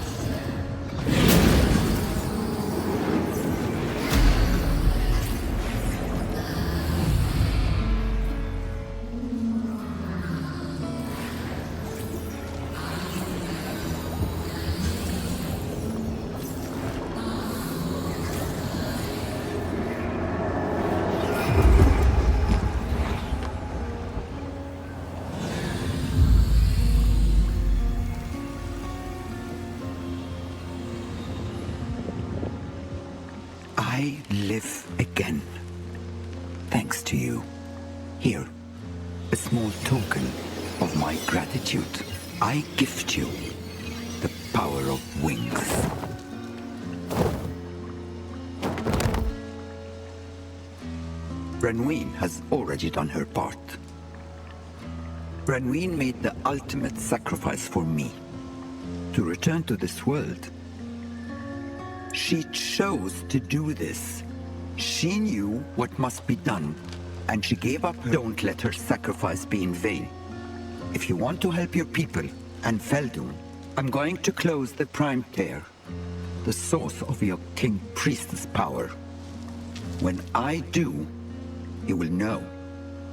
I live again. Thanks to you. Here, a small token of my gratitude. I gift you the power of wings. Branween has already done her part. Branween made the ultimate sacrifice for me. To return to this world. She chose to do this. She knew what must be done, and she gave up her... Don't let her sacrifice be in vain. If you want to help your people and Feldun, I'm going to close the Prime Tear, the source of your King Priestess power. When I do, you will know.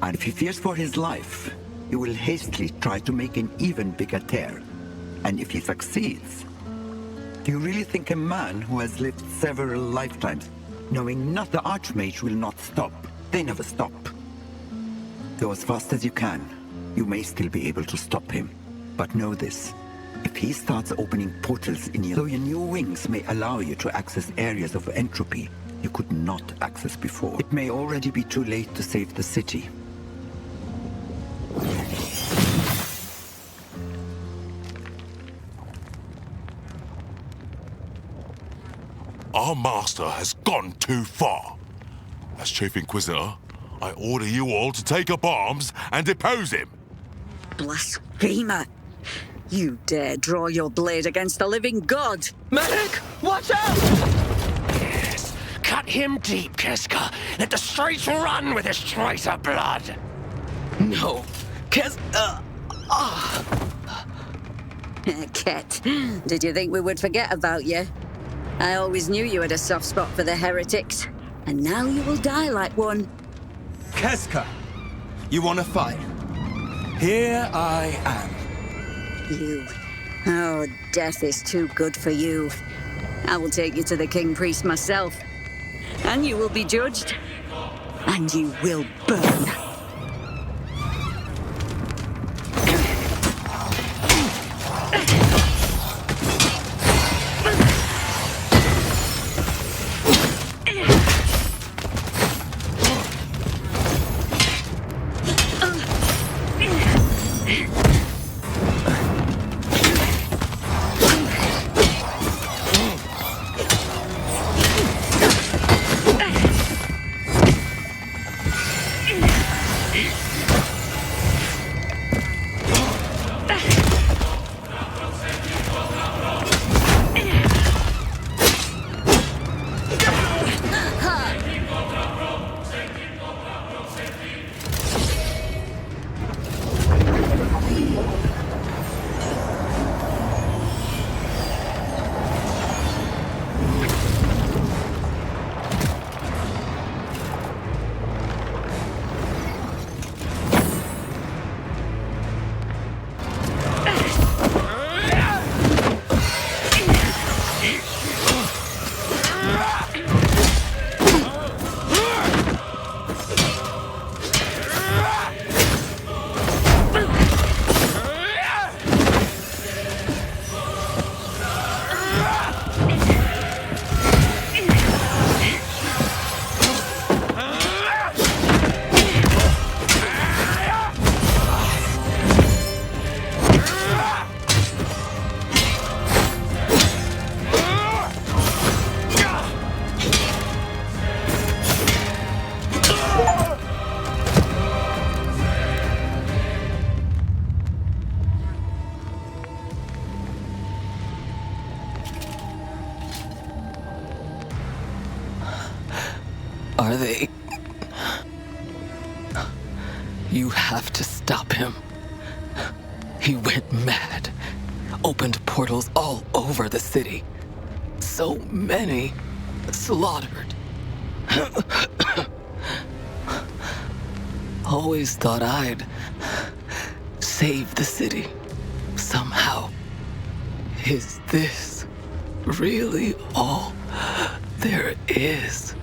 And if he fears for his life, he will hastily try to make an even bigger tear. And if he succeeds, do you really think a man who has lived several lifetimes, knowing not the Archmage will not stop? They never stop. Go as fast as you can. You may still be able to stop him. But know this. If he starts opening portals in you, though your new wings may allow you to access areas of entropy you could not access before, it may already be too late to save the city. Our master has gone too far. As Chief Inquisitor, I order you all to take up arms and depose him. Blasphemer! You dare draw your blade against the living god! Medic! Watch out! Yes. Cut him deep, Keska. Let the streets run with his traitor blood. No. Ket, did you think we would forget about you? I always knew you had a soft spot for the heretics. And now you will die like one. Keska, you want to fight? Here I am. You. Oh, death is too good for you. I will take you to the King Priest myself. And you will be judged. And you will burn. Are they? You have to stop him. He went mad. Opened portals all over the city. So many slaughtered. Always thought I'd save the city somehow. Is this really all there is?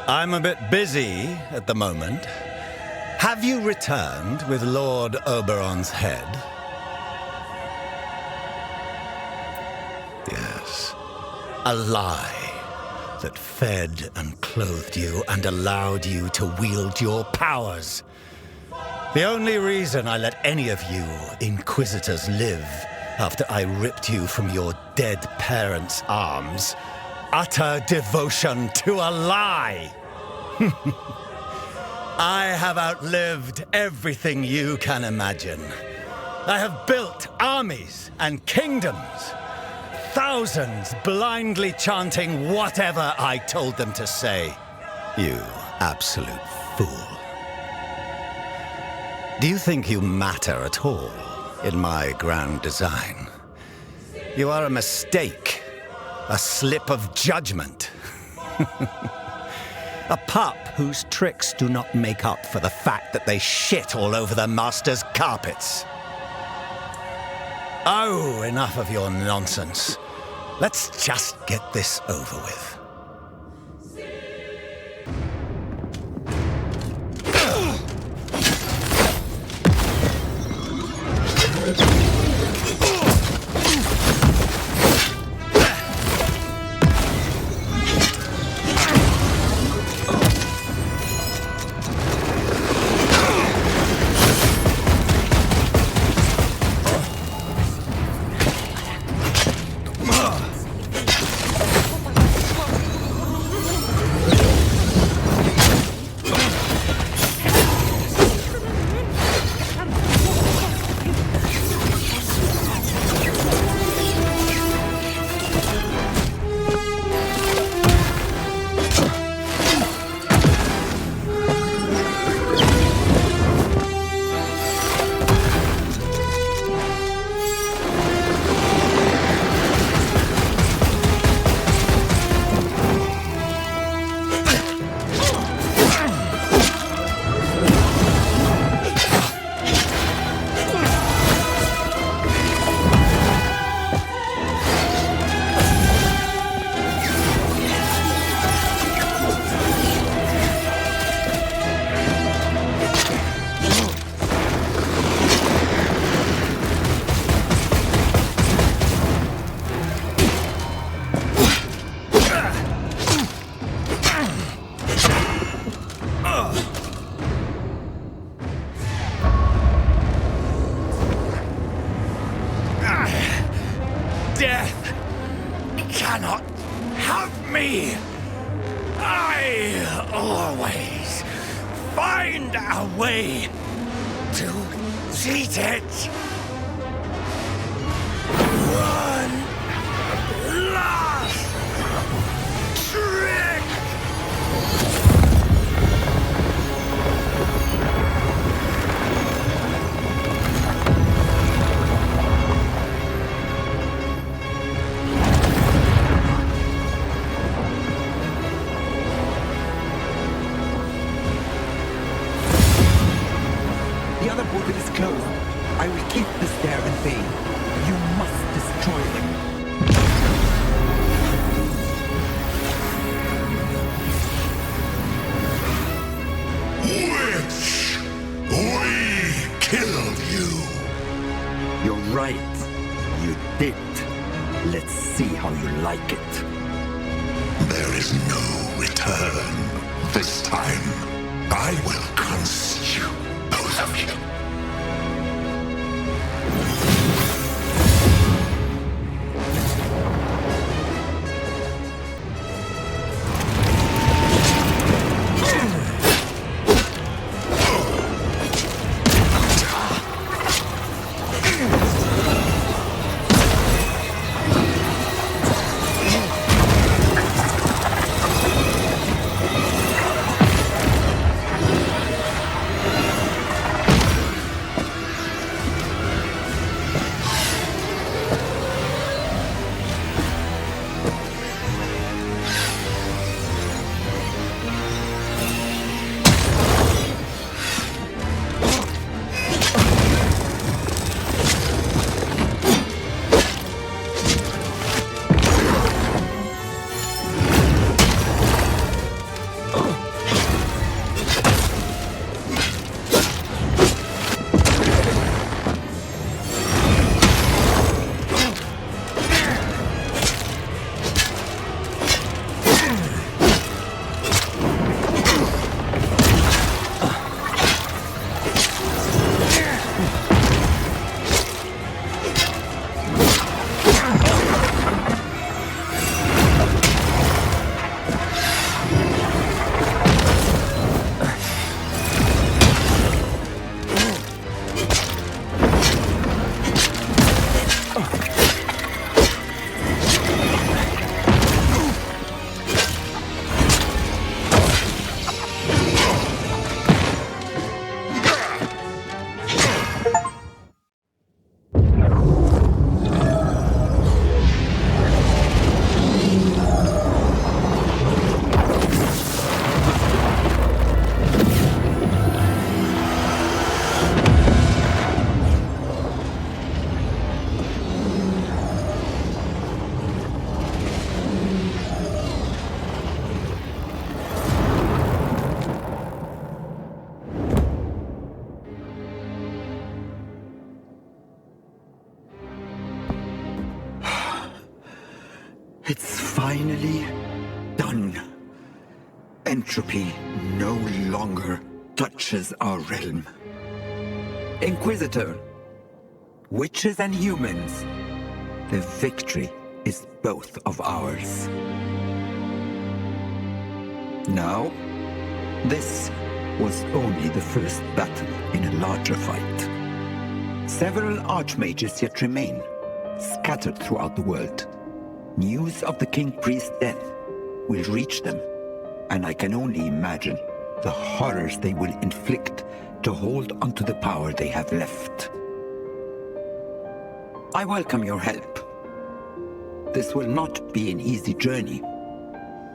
I'm a bit busy at the moment. Have you returned with Lord Oberon's head? Yes. A lie that fed and clothed you and allowed you to wield your powers. The only reason I let any of you Inquisitors live after I ripped you from your dead parents' arms. Utter devotion to a lie! I have outlived everything you can imagine. I have built armies and kingdoms. Thousands blindly chanting whatever I told them to say. You absolute fool. Do you think you matter at all in my grand design? You are a mistake, a slip of judgment. A pup whose tricks do not make up for the fact that they shit all over the master's carpets. Oh, enough of your nonsense. Let's just get this over with. Death cannot have me. I always find a way to cheat it. One last trick. The other portal is closed. I will keep the stair at bay. You must destroy them. Witch! We killed you! You're right. You did. Let's see how you like it. There is no return. This time, I will consume both of you. It's finally done. Entropy no longer touches our realm. Inquisitor, witches and humans, the victory is both of ours. Now, this was only the first battle in a larger fight. Several archmages yet remain, scattered throughout the world. News of the King Priest's death will reach them, and I can only imagine the horrors they will inflict to hold onto the power they have left. I welcome your help. This will not be an easy journey.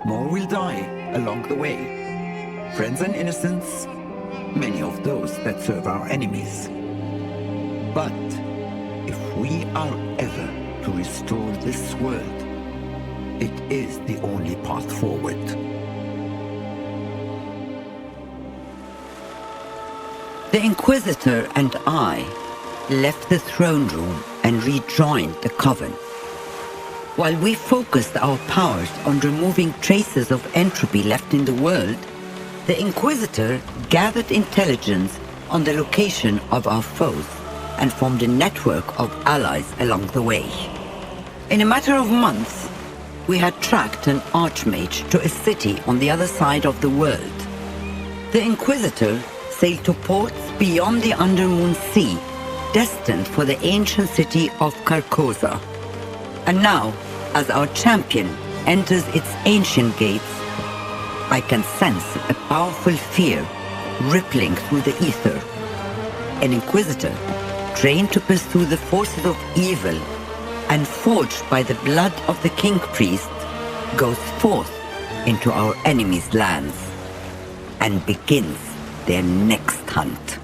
More will die along the way. Friends and innocents, many of those that serve our enemies. But if we are ever to restore this world, it is the only path forward. The Inquisitor and I left the throne room and rejoined the Coven. While we focused our powers on removing traces of entropy left in the world, the Inquisitor gathered intelligence on the location of our foes and formed a network of allies along the way. In a matter of months, we had tracked an archmage to a city on the other side of the world. The Inquisitor sailed to ports beyond the Undermoon Sea, destined for the ancient city of Carcosa. And now, as our champion enters its ancient gates, I can sense a powerful fear rippling through the ether. An Inquisitor, trained to pursue the forces of evil and forged by the blood of the King Priest, goes forth into our enemies' lands and begins their next hunt.